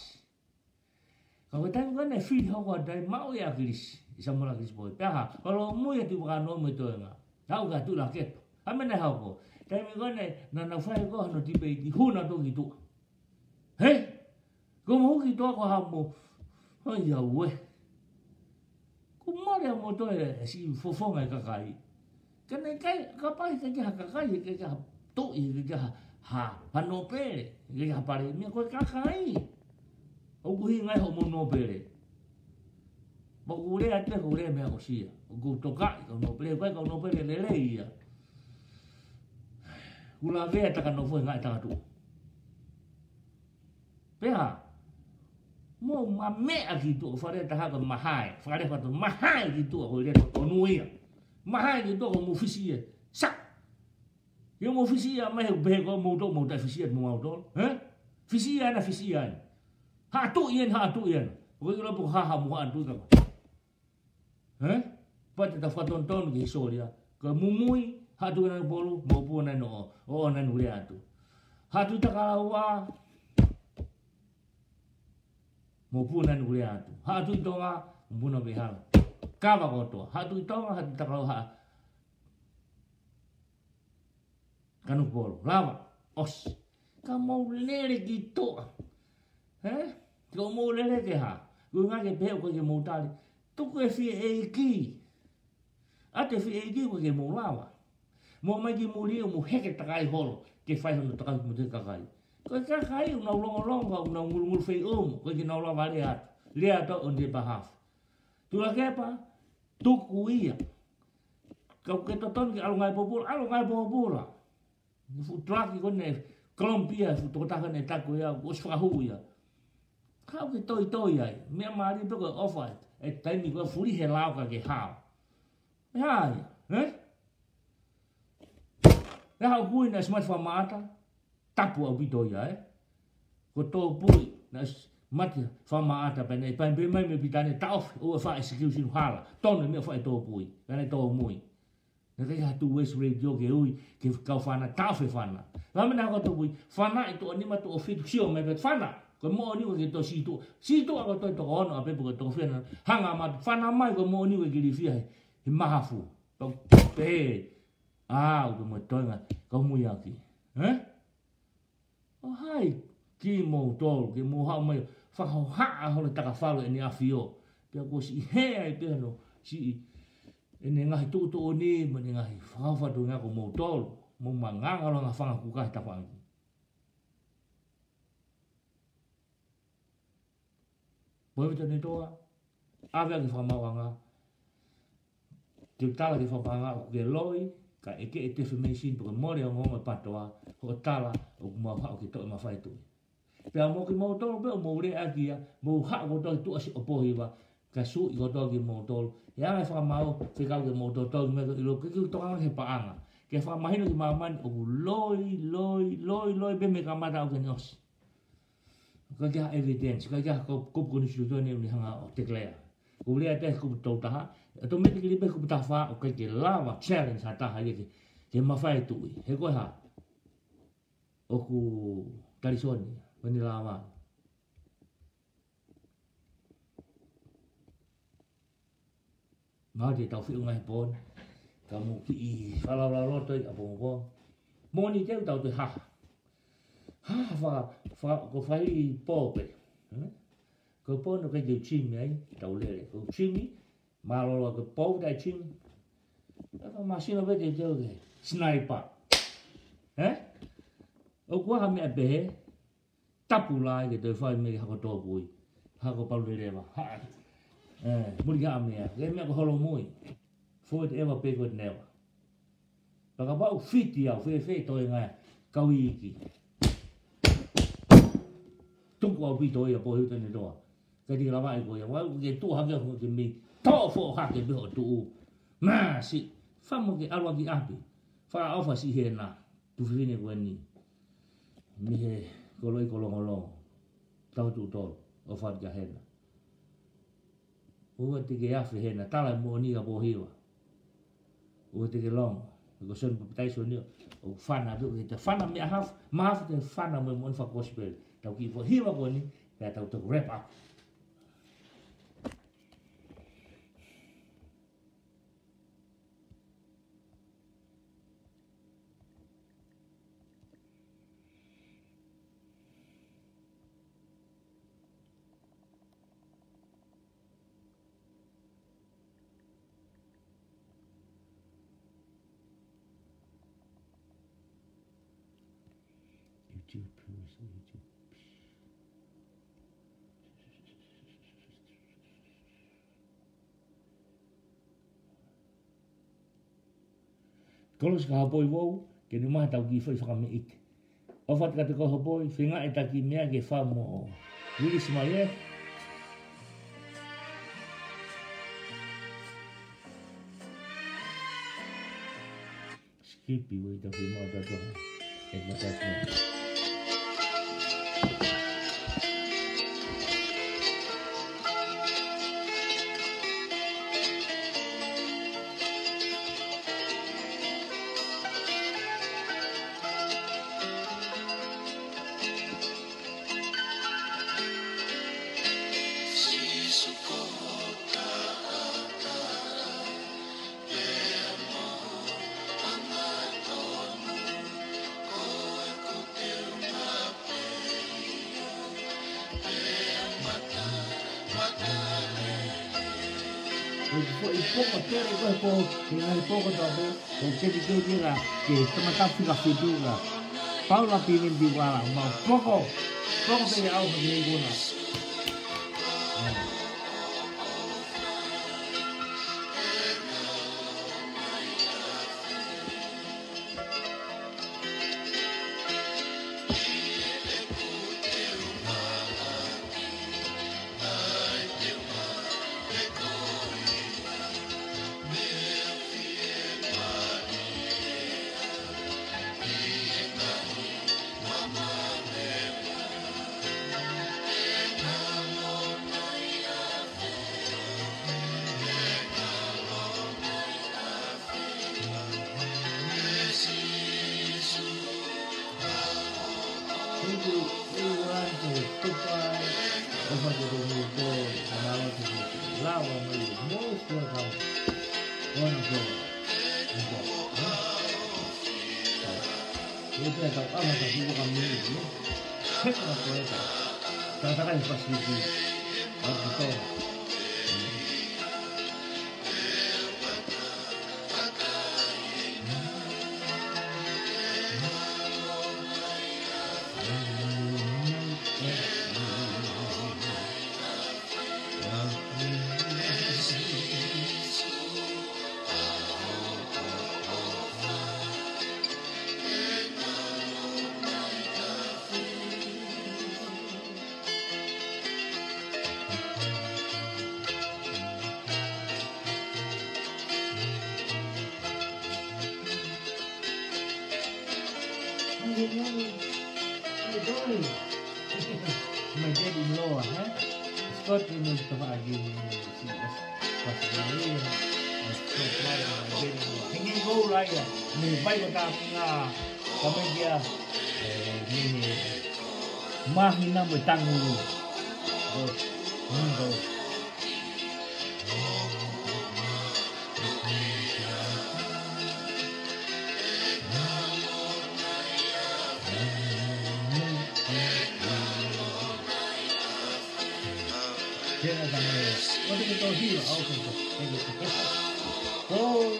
ka ko taimi kone whiri hoko a dai mau e akiris I samura akiris boi peha kalo mui atu wakano mo I toe ngā hau ka tu la keto hamene hoko Taimi kone na whai ko hano tipe I huna toki tua. He? Ko mo hoki toa ko hamo. Ai au we. Ko mare mo to si fofonga I kakai. Kene kai kapai ke kakai ke to'i ke ha no pere. Ke ha pare mi ko kakai. O ku hinga ho mo no pere. Mo ku le ate ku le me o sia. O ku toka ko no pere ko no pere le ia. Ula vea taka no foi ngai taka tu. Pea. Mo ma me aki tu fare taka ko mahai. Fare fa tu mahai ki tu ko le to nuia. Mahai ki tu ko mo fisia. Sa. Yo mo fisia mai be ko mo ta fisia mo auto. He? Fisia na fisia. Ha tu ien. Ko lo po ha mo an tu ka. He? Pate ta fa ton ki soria. Ko mumui hatu na bolu mo po na no o na nure atu hatu takalawa mo puna ni kule atu ha tu tonga puna be hala kava koto ha tu tonga ha taka ha kanu polo lava os ka mo lele ki to ko mo lele ke ha ko nga ke pe ko ke mo tali tu ko fe'i ate fe'i ko ke mo lava mo mai ki mo li mo heke taka I holo ke fai hono taka mo te kakai ko kakai una longa una ngul fe'i ko ke na lava le at le at on the behalf tu la kepa tuku ia kau ke toton ke alungai popula fu traki ko ne klompia fu to taka ne tako ia os fahu ia kau ke toi ai me mari pe ko offer e taimi ko furi he lau ka ke hao ya ya hau pui na smart famata tapu au bito ia ko to pui na mati famata pene pa be mai me bitane tauf o fa execution hala ton me fa to pui na to mui na ke ha tu west radio ke ui ke kau fana tauf fana la me na ko to pui fana itu ani ma to officio me fana ko mo ni ke to situ ko to hono ape ko to fena hanga ma fana mai ko mo ni ke ilifia he mahafu to pe ko mo to nga ko mu ya ki o hai kimoutolu ke mo ha mai fakahaka'i ho taka falo ni afio pe ko si he pe no si ene ngaahi tu ni mo ngaahi fa do nga ko moutolu mo manganga lo nga fanga ku ka ta fa Boy betul ni toa, ave ki whamawanga, te tala ki whamawanga o ke loi, ka eke e defamation, porque mori o ngonga patoa, ho tala o kumawha o ki toi mawhai tui. Pea mo ki moutolu, pea mo ure akia, mo hao ko toi tu asi opohiwa, ka su i ko toi ki moutolu, e anga whamau, whikau ki moutolu, toi meko ilo, ke ki tonga he paanga, ke whamahino ki mamani, o ku loi, be me kamata o ke ni osi. Ka kia evidence, ka kia kupu ni siosio ni hanga o telia. Ko lea te kupu tau taha, automatically pe kupu taha o ka ke lava challenge ha taha ye ke mawhai tui. He koe ha, o ku tarisoni, wani lava. Ngā te tau whiunga he pōn, ka mu ki I whalawaloto I apongoko. Mōni teu tau te haha. Ko whai pōpe. Ko pōno kai te chimi ai, tau lere. Ko chimi, marolo ko pōu tai chimi. Ka masina vete teo ke sniper. O kua ha mea pehe, tapu lai ke te whai me hako tōpui. Hako palu lewa. Muri ka mea, ke mea ko holo mui. Forward ever, backward never. Paka pau fiti au, whee toi ngai, kau iki. Tuku au pito ia po hiuta ni toa. Ka tika la mai koia. Wau ke tu hake ho ke mi. Tō fō hake biho tuu. Mā si. Whamu ke alwa ki api. Wha awha si hena. Tu whine koe ni. Mi he koloi kolongolongo. Tau tu tō. O what ka hena. Ua tike awhi hena. Tala mo ni ka po hiwa. Ua tike longo. Ko sen papitaiso ni. O whana tu. Te whana mea haf. Mahafu te whana mo mon wha gospel. Tau ki fo hiwa ko ni, pea tau tau wrap up. YouTube. Kolos ka hapoi wau, ke ni maha tau ki whai whakame ite. O what ka te ko hapoi, whinga e taki mea ke whamo MALIE. Skippy wei tau whima o tatoha. E matasme. i poko tere koe po ki ngai poko tapu o keki tūtira ki tamatapu ka whituka. Paula pimin di wala ma poko pe au ka ki kuna. My dad-in-law, Scott minum pagi ni si pas ni hingin go raya ni bai ko ta nga komedia ni mahino'i mo tangulo go What did you here? Oh,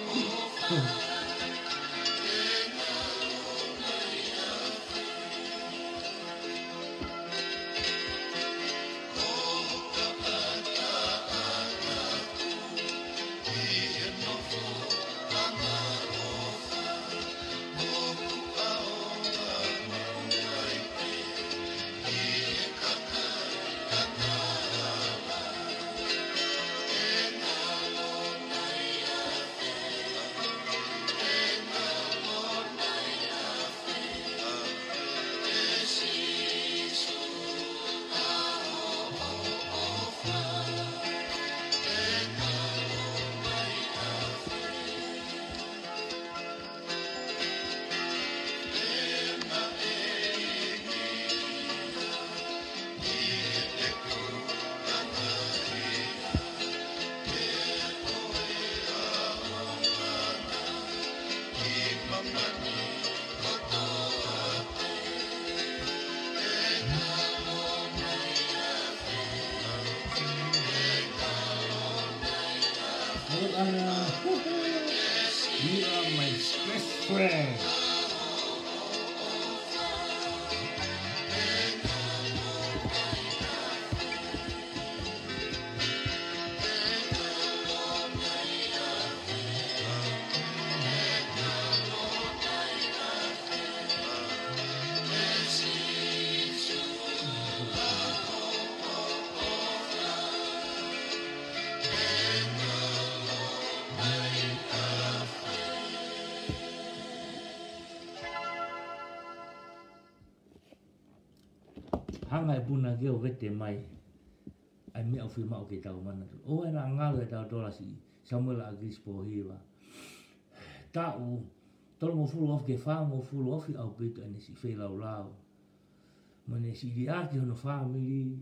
you are my best friend. Hanga puna ke o vete mai ai me o filma o ke tau mana o era ngalo e tau dola si Samuel Agris po hiwa ta o tolo mo fulu of ke fa mo fulu of au peto ene si fe lau lau mane si di ake hono family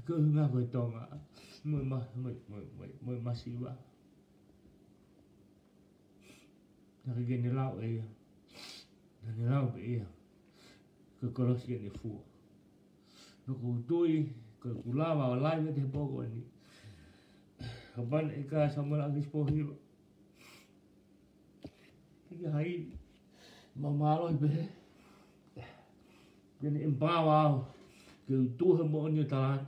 ko nga ko tonga mo masiwa na gene lau e na ni lau be ia ko kolosi ni fu no ko tui ko kulava o lai te poko ni kapan ika samala ngis pohi ki hai mamalo be gene embawa ke tu mo ni talat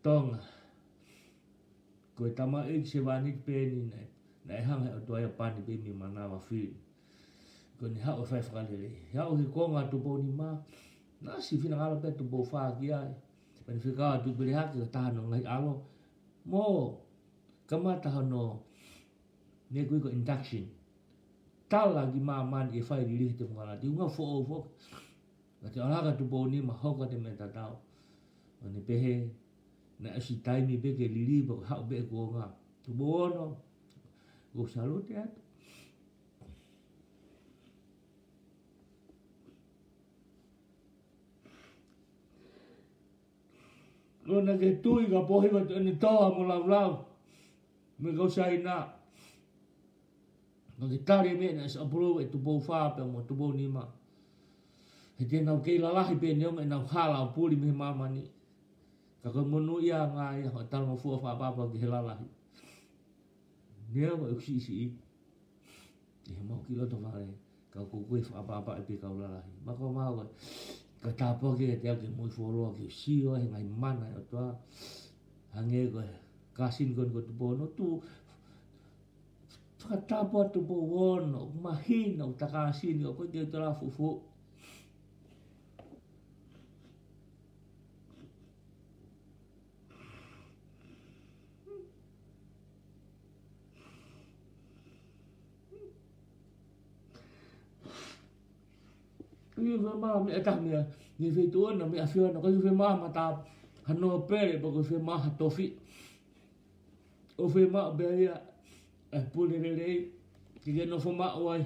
tong ko tama ik se vani pe ni na hang o to ya pani be mi mana wa fi ko ni ha o fa fa le ya o ko nga tu bo ni ma na si fina ala pe tu bo fa ki ai pen fi ka tu be ha ke ta no ngai alo mo kama ta hono ne ko induction tal lagi ma man e fa li te ngala di nga fo Kati ala ka tupo ni mahoka te meta tau. Ani pehe na asi taimi be ke lili ba hau be ko nga. Tupo ono. Go salute atu. Lona ke tui ka pohi wa tu ni toa mo lau lau. Me kau sai na. Nga ke tari me na sa apuro e tupo wha pe mo tupo ni ma. He tēnau kei LAHI pe neo me nau hala o pūri me mama ni. Ka koe monu ia ngāhi ho talo fua whaapapa ki he LAHI. Nea wa uksi isi i. He mau ki loto whare. Ka koe whaapapa e pe kau LAHI. Mako mau koe. Ka tāpo ke te au ke mui whoroa ki sio he ngai mana o toa. Hange koe. Kasin koe tupo no tu. Whakatāpo tupo wono. Mahino'i o taka asini o koe te utara fufu. Ni ve ma me ta me ni ve tu na me afio na ko ve ma ta hano pere bo ko ve ma tofi o ve ma be ya e pule le ki ge no fo ma wai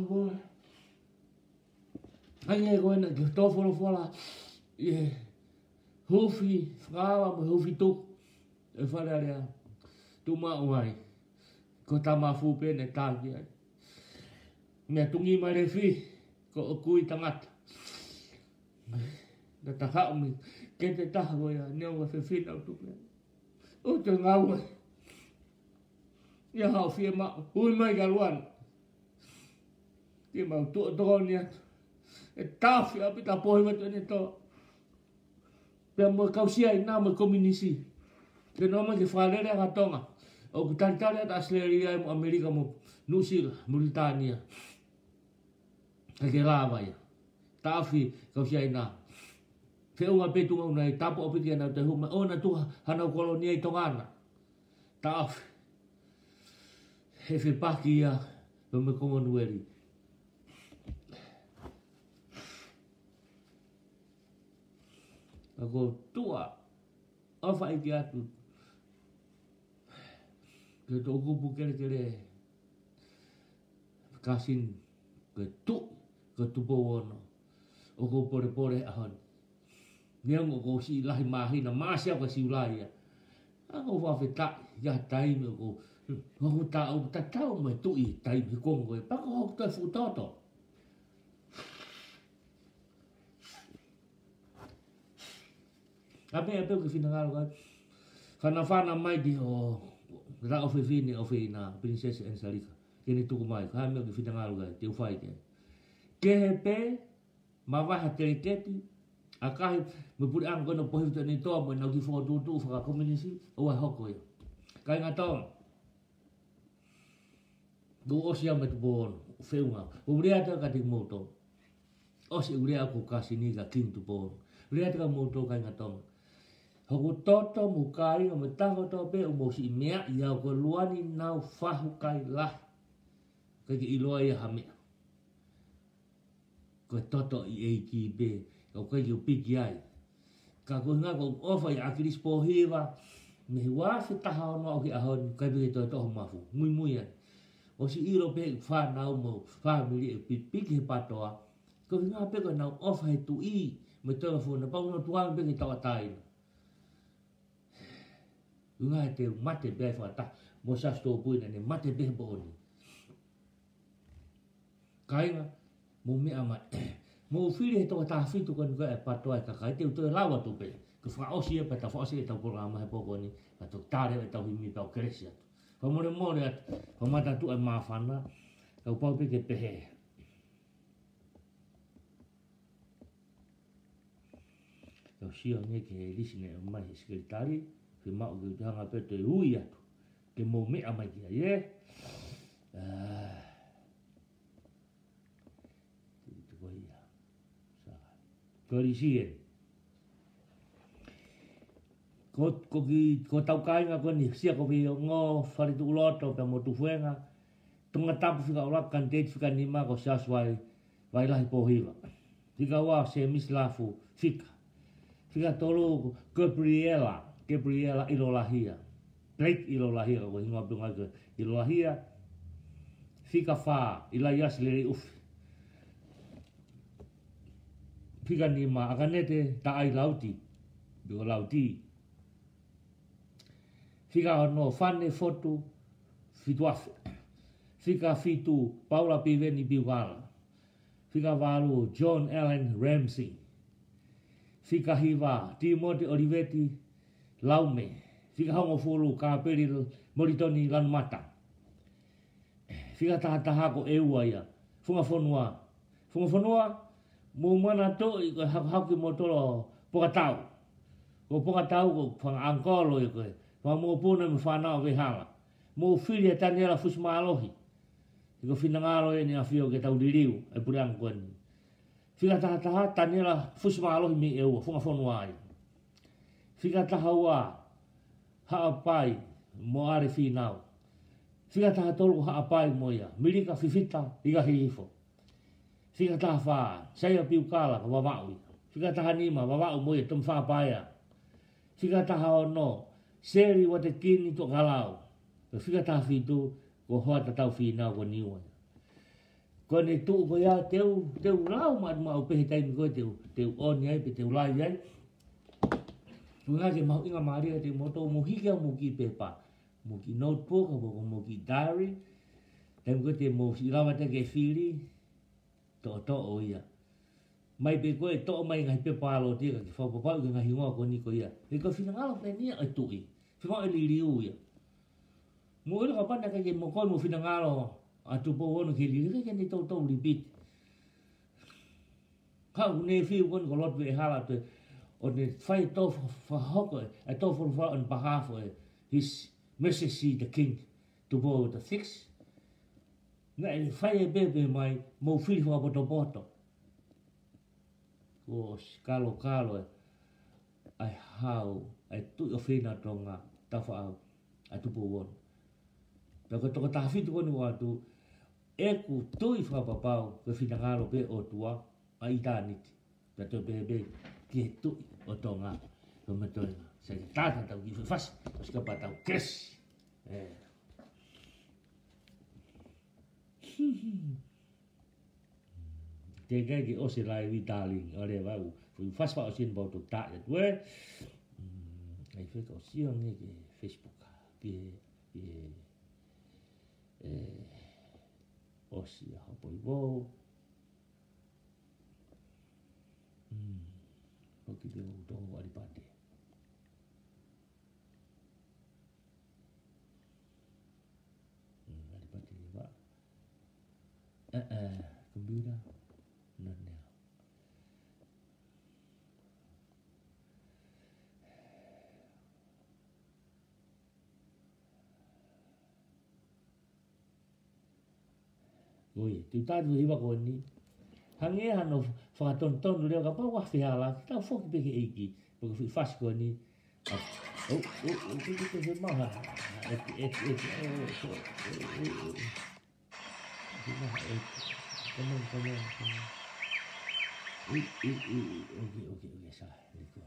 boy ai go na que to fo la Hofi, frawa mo hofi tuk. E whare area. Tu ma uai. Ko tama fu pe ne tāki ai. Mea tungi mai re fi. Ko o kui tangata. Na ta hao mi. Ke te taha koe a. Neo wa fe fina o tupe. O te ngau ai. Ia hao fie ma. Hui mai ka luan. Ia mau tu o toko ni atu. E tāwhi api ta pohi watu ni toa. Pea mo kausia ina mo komunisi. Ke noma ke whalere a tonga. O ku taritari ata Australia mo Amerika mo Nusila, Mauritania. Ke lava ia. Tāwhi kausia ina. Whiunga petunga unai tapo opiti ana te huma. O na tuha hana kolonia i tongana. Tāwhi. He whipaki ia. Pe me kongo nueri. Ako tua afa iki atu ke to kupu kere kasin ke tupo wono o ko pore ahon niang ko si lahi mahi na masia ko si ulai ako wa feta ya tai me ko ta tau me tu i tai me kongo pa ko ta fu toto Ape ke fina ngalo kan. Fana mai di o ra o fini o fina princess en salika. Kini tuku mai ka me ke fina ngalo te ufai ke. Kehepe ma va hateriteti akai me puri ang kono pohi to ni to mo na ki fo tu fa community o wa hoko yo. Kai ngatong. Do o sia me tu bon feunga. O ria ta ka ti moto. O si ria ko kasini ka king tu bon. Ria ta moto kai ngatong. Hoku toto mukai o me tango to pe o mo si mea ia ko Luani Naufahu Kailahi. Kaike ilo'i hame. Ko toto i eiki be. Ko kaike o piki ai. Ka ko nga ko ofa i akiris pohiwa. me wa fi taha no ki ahon kai bi to mafu mui mui ya o si iro pe fa na mo family e pipik he patoa ko nga pe ko na off he tu I me telefone pa no tuang pe ki tawa tai nga te mate be fa ta mo sa sto pui ne mate be bo ni kai nga mo me ama mo fili to ta fi tu kon ga pa to ka kai te to lawa tu pe ko fa o si pa ta fa si ta programa he po ni ka to tare ta hi mi pa kresia ko mo le mo le ko ma ta tu e ma fa na ka pa pe ke pe he ko si o ne ke lisi ne ma hi sekretari fi ma o ga nga pe te ui atu ke mo me ama ki ye Korisian. Ko tau kai nga ko ni sia ko bi ngo fari tu loto pe mo tu fuenga. Tunga tapu fika ora kan te fika ni ma ko sas vai lahi po hiva. Fika wa se mislafu fika. Fika tolu Gabriela ilolahia. Plate ilolahia ko hinga bunga ko ilolahia. Fika fa ilayas le ufi. Fika ni ma akanete ta ai lauti do lauti fika no fane foto fituafe fika fitu Paula Piveni Biwala fika valu John Allen Ramsey fika hiva Timothy Olivetti Laume fika hongo fulu ka peri Moritoni lan mata fika taha ko eua ya funga fonua mo mana to I ko hak mo tolo pokatau ko pokatau ko fanga angkolo ko pa mo puna me fana ve hala mo filia taniela fusma alohi ko finangalo ni afio ke tau diriu e purang kon fika taha taniela fusma alohi mi eu funga fonwai fika tahawa ha pai mo are finau fika taha tolu ha pai mo ya milika fifita iga hifo fika taha saya piukala ko babaui fika taha nima babau mo tum fa paya fika taha no seri wate kini to galau fika taha fitu ko hoa tau fina ko niwa ko ne tu ko ya teu lau ma o pe tai ko teu on ai pe teu lai ai tunga ke mau inga maria te moto mo hika mo ki pepa mo ki notebook mo ki diary tem ko te mo ilawa te ke fili to o ia mai pe ko to mai ngai pe palo ti ka fa pa ngai hinga ko ni ko ia e ko fina ngalo pe ni ai tu I fa li liu ia mo ile ka pa na ke mo ko mo fina ngalo a tu po wono ke li ke ni to li bit ka ne fi ko ko lot ve hala te o ne fai to fa hoko a to for on behalf of his majesty the king to bo the six na e fai bebe mai mo fili fa boto o kalo ai how ai tu o fina tonga ta fa a tu po won ta ko to ta fi tu ko wa tu e ku tu I fa papau ko fina ngalo pe o tua ai tanit ta to bebe ki tu o tonga ko me to sa ta ki fas ska pa ta kres te kai ki ose lai vitaling oleva fu fas fa osin bo to ta et we ai fe ko si on ni Facebook ki osi a po bo o ki de to ali pate ali pate va computer not now oi tu ta du hiva ko ni hange hano fa ton le ka pa wa fi hala ta fo ki pe ki ko fi fas ko ni ki ma ha Come on. Okay, sa. Let's go.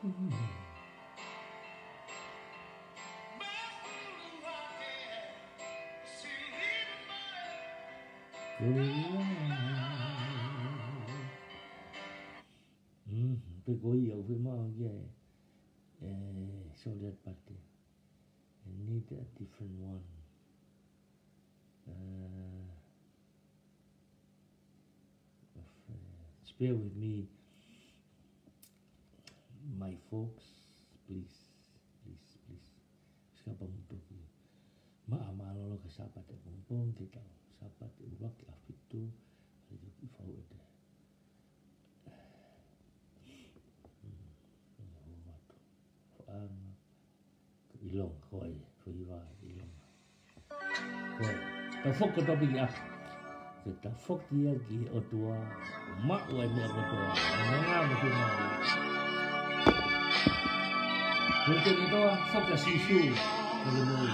Pegoi au fe mau ye so that party. I need a different one. Spare with me, my folks, please. Skapa mutoki. Ma'amalo ka sapat e pompong kita. Sapat e urak afitu. Ada ifau ede. Ilong koi, fuiwa ilong. Koi, ta fok ko topi ya. Ta fok dia ki otua, ma wa me otua. Nga mo fi ma. Porque ni toa fok ka siosio. Kemou.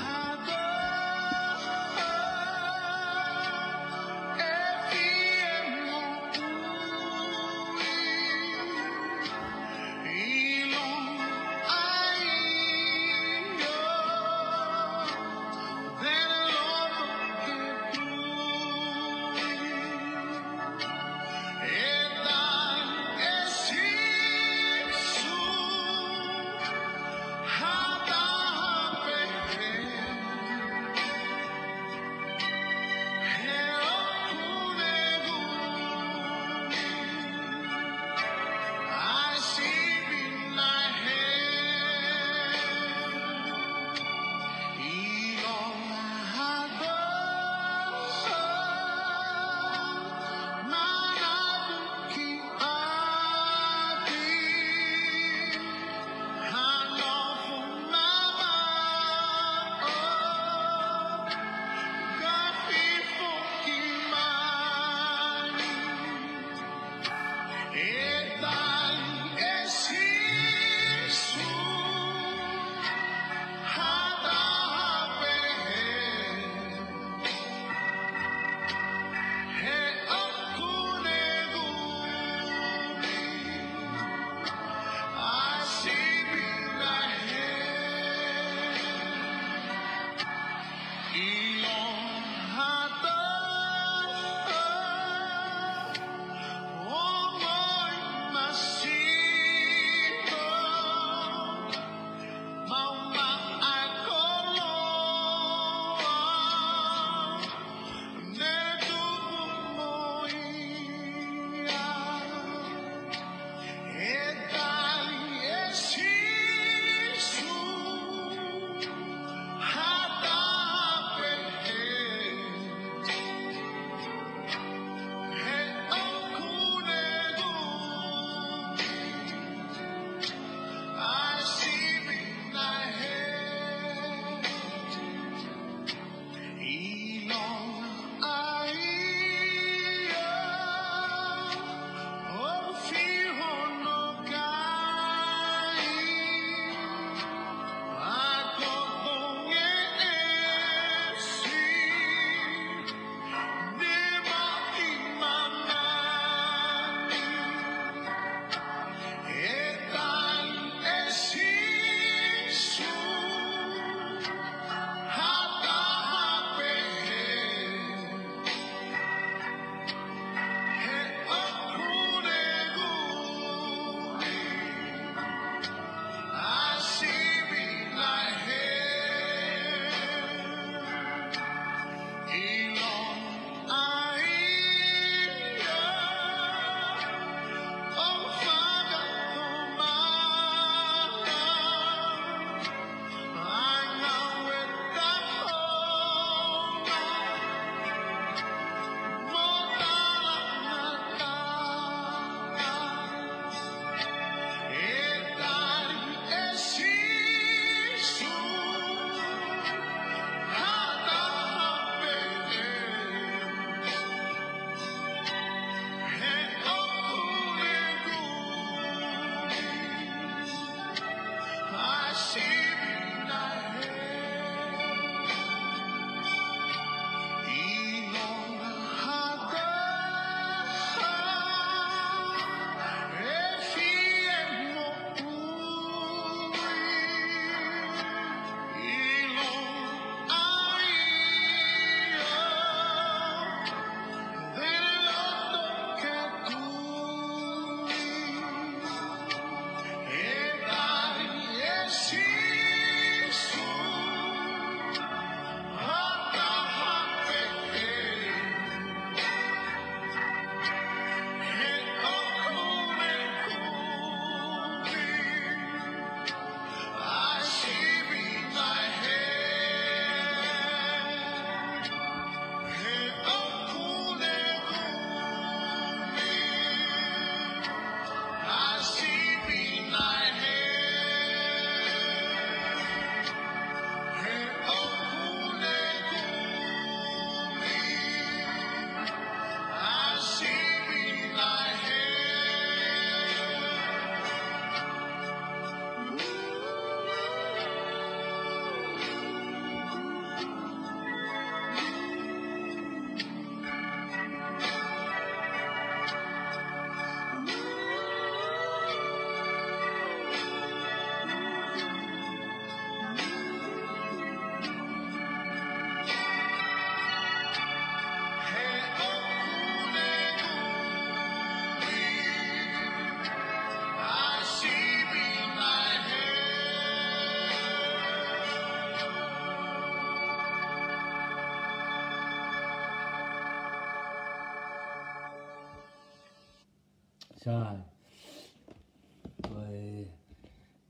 Sai.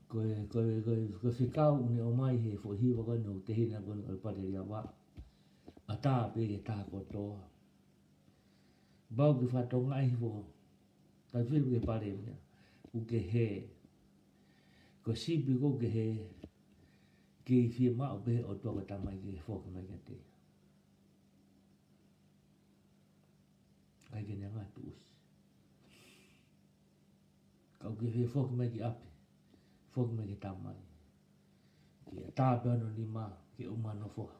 Koe whikau une o mai he fo hiwa koe no te hina koe o pateria wa. A tā pe ke tā kotoa. Bau ki whatonga i fo. Tai whiru ke pare mea. U ke he. Ko sipi ko ke he. Ke i whia mao pe o toka tamai ke whoka mai ka te. Kai ke nea ngā tuus. Kau ke whia whoka mai ki ape. Whoka mai ke tamai. Ki a tā pe ano ni mā. Ke umano whoka.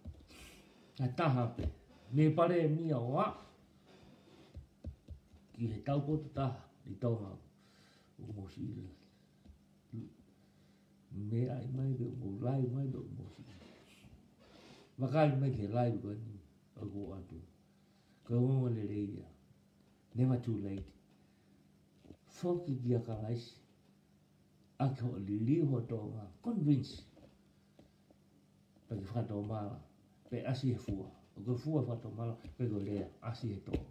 A taha pe. Me pare mia o a. Ki he taupoto taha. I tonga. O mosi ila. Me ai mai be o lai mai be o mosi. Wakai mai ke lai be ni. O ko atu. Ko ngongo le reia. Never too late. Foki ki a kalaisi. Ake ho li li ho tonga. Convince. Paki whato mala. Pe asi he fua. O ko fua whato mala. Pe ko lea. Asi he tonga.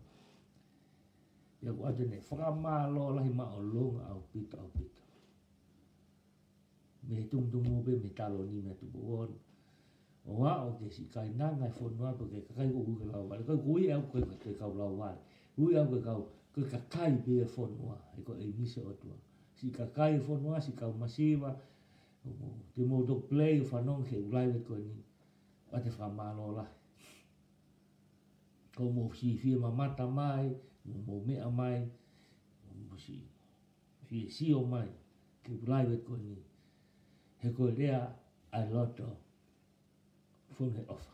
Ia ko atu ne. Whakamalo lahi ma o longa au pita au pita. Me tungtungu pe me talo ni me tupu on. O wa o ke si kai nanga i whonua ko ke kakai ko huke lau wale. Koe kui au koe ke kau lau wale. Kui au ke kau. Koe kakai pe e whonua. E ko e mise o tua. Si kakai e whonua, si kau masiwa. Te mo to play o whanong he ulai wet koe ni. A te whamalo lahi. Ko mo si fia mamata mai. Mo mea mai. Mo si fia sio mai. Ke ulai wet koe ni. He koe rea ai loto. Fun he ofa.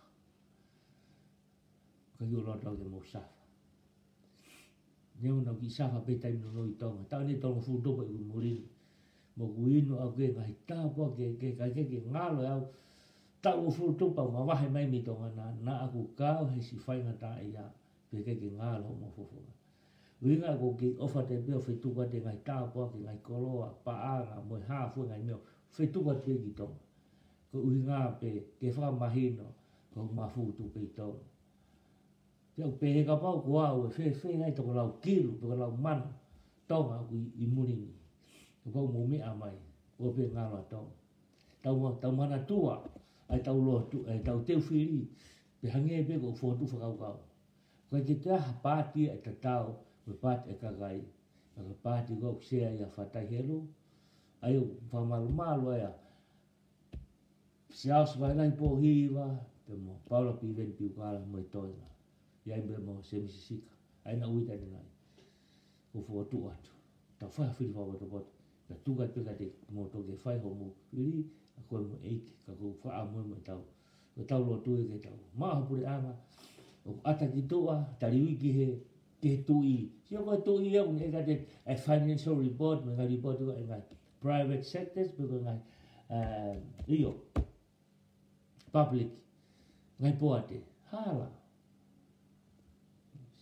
Ko yu loto ke mo safa. Neu nau ki safa pe taimi no i tonga. Tau ne tonga fu dopa i murini. Mo kuino au ke ngai tāpua ke ngalo au. Tau fu dopa ma wahe mai mi tonga na aku kau he si whainga tā ia. Pe ke ngalo mo fufua. Uinga ko ke ofa te peo whetuka te ngai tāpua ke ngai koloa paanga mo hafu ngai meo. Whetuka te ki tonga. Ko uinga pe ke whamahino ko mafutu pe tonga. Te au pehe ka pau kua au e whe ngai toko lau kilu, toko lau manu, tonga aku i murini. Ko pau mo mea mai, ko pe ngalo a tonga. Tau mana tua, ai tau loa tu, ai tau teu whiri, pe hange pe ko whotu whakau kau. Ko ke te aha pāti ai ta tau, me pāti e kakai. Ka pāti ko sea ia whatai helu, ai o whamalu malu ai a. Siosio vai nai po hiwa, pe mo paula pi ven piu kala mo i toina. Ia imbe mo se misisika. Ai na uita ni nai. Ko whotu atu. Ta whai whiri whawato pot. Ka tukai peka te mo toke whai HOMOU. Whiri, a koe mo eiki. Ka ko wha a moe mo i tau. Ko tau lo tue ke tau. Maa hapure anga. O ata ki toa, tali'i ki he. Ke he tui. Sio koe tui au ni eka te a financial report. Me ngai report ko e ngai private sectors. Me ko ngai iyo. Public. Ngai poate. Hala.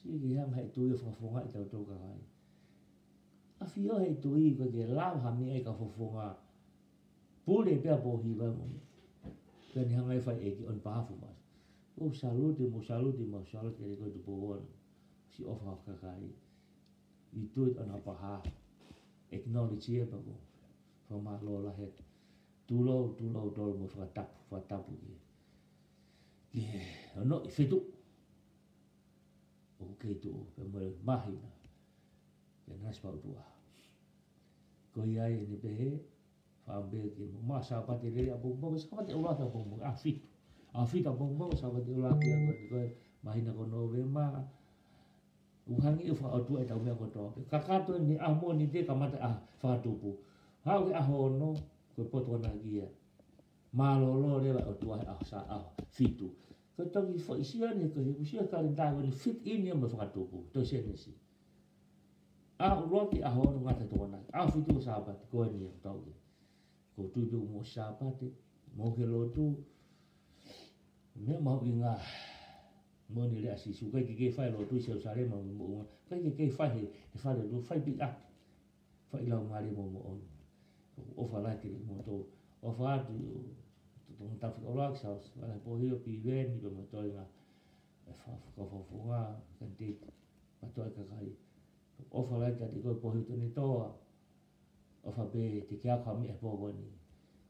Siki hang hai tui whafonga i tau toka hai. A whio hei tui ko ke lau hami e ka whafonga. Pule pia po hiwa mo. Pia ni hangai whai eki on pahafu mas. O saluti mo e koe tupo on. Si fakahaka'i. I tuit on hapaha. Acknowledge e pa ko. Whama lola he. Tulo tolo mo whatapu ki. Ki ono i whetu. O kei tu pe mo mahina. Ke naspau tua. Ko iai ni pehe. Whambe ki mo masa pati rea bongbong. Sa pati ulaka bongbong. A fitu a bongbong. Sa pati ulaka koe mahina ko novema. Uhangi u whaotua e tau mea kotoa. Kakato ni mo ni te kamata whatupu. Hau ke hono. Koe poto na kia. Malolo rewa o tua a fitu. Ko toki fo isia ni ko he isia kalendar ni fit in ya mo whakatupu. To se nisi. A uroki a hono ngata tona. A fitu sabat ko ni tau. Ko tutu mo sabat mo ke lotu. Me mau inga. Mo ni le asi su kai ke fai lotu se usare mo mo. Kai ke fai he fai lo fai bi a. Fai la mari mo on. O fala ke mo to. O fa tu tong ta fi olak saus. Wala po hiyo pi ven ni mo to inga. E fa ko fo nga kan te pa to ka kai. Ko o falai ta ko po hitu ni toa o fa be te kia ka mi e po ni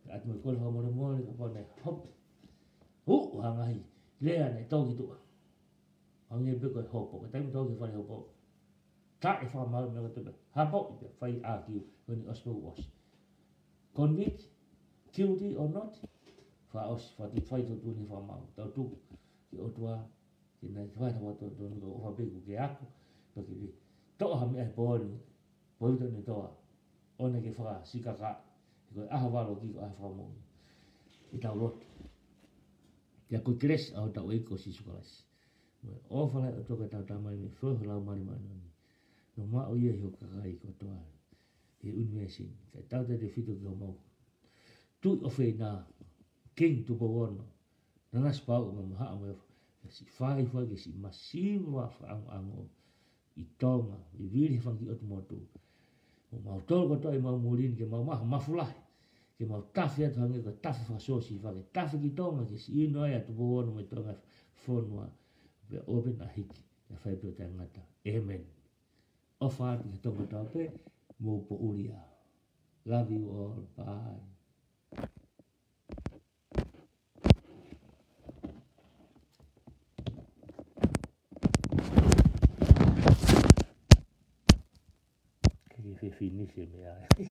at mo ko ho mo mo ni ko ne hop ngaahi le ane toki tu ange be ko hopo ko tai toki fa hopo ta e fa ma me ko te ha po fai a ki ko ni ospo was convict guilty or not fa os fa ti fai to tu ni fa ma tu ki o tua ki na fa ta to no fa be ku ke ako to ki to ha me e po ni po to ni to ona ke fa sikaka ko a va lo ki a fa mo i ta lot ya ko kres au ta we ko si sukalas o fa la to ka ta mai me fo la mari mani no ma o ye ho ka ai ko to e university ka ta de fito ko mo tu o fe na king tu bo ono na nas pa o ma ha mo si fai fa ke si masiva fa ang i tonga i viri fa ki o mo tu o ma to ko to i ma mulin ke ma fulai ke mau tafi atu hangi ka tafi whasosi whake tafi ki tonga ke si ino ai atu boonu me tonga whonua pe open a hiki e whaipio te ngata amen o whaati ke tonga tau pe mo po uria love you all bye ke finish me ai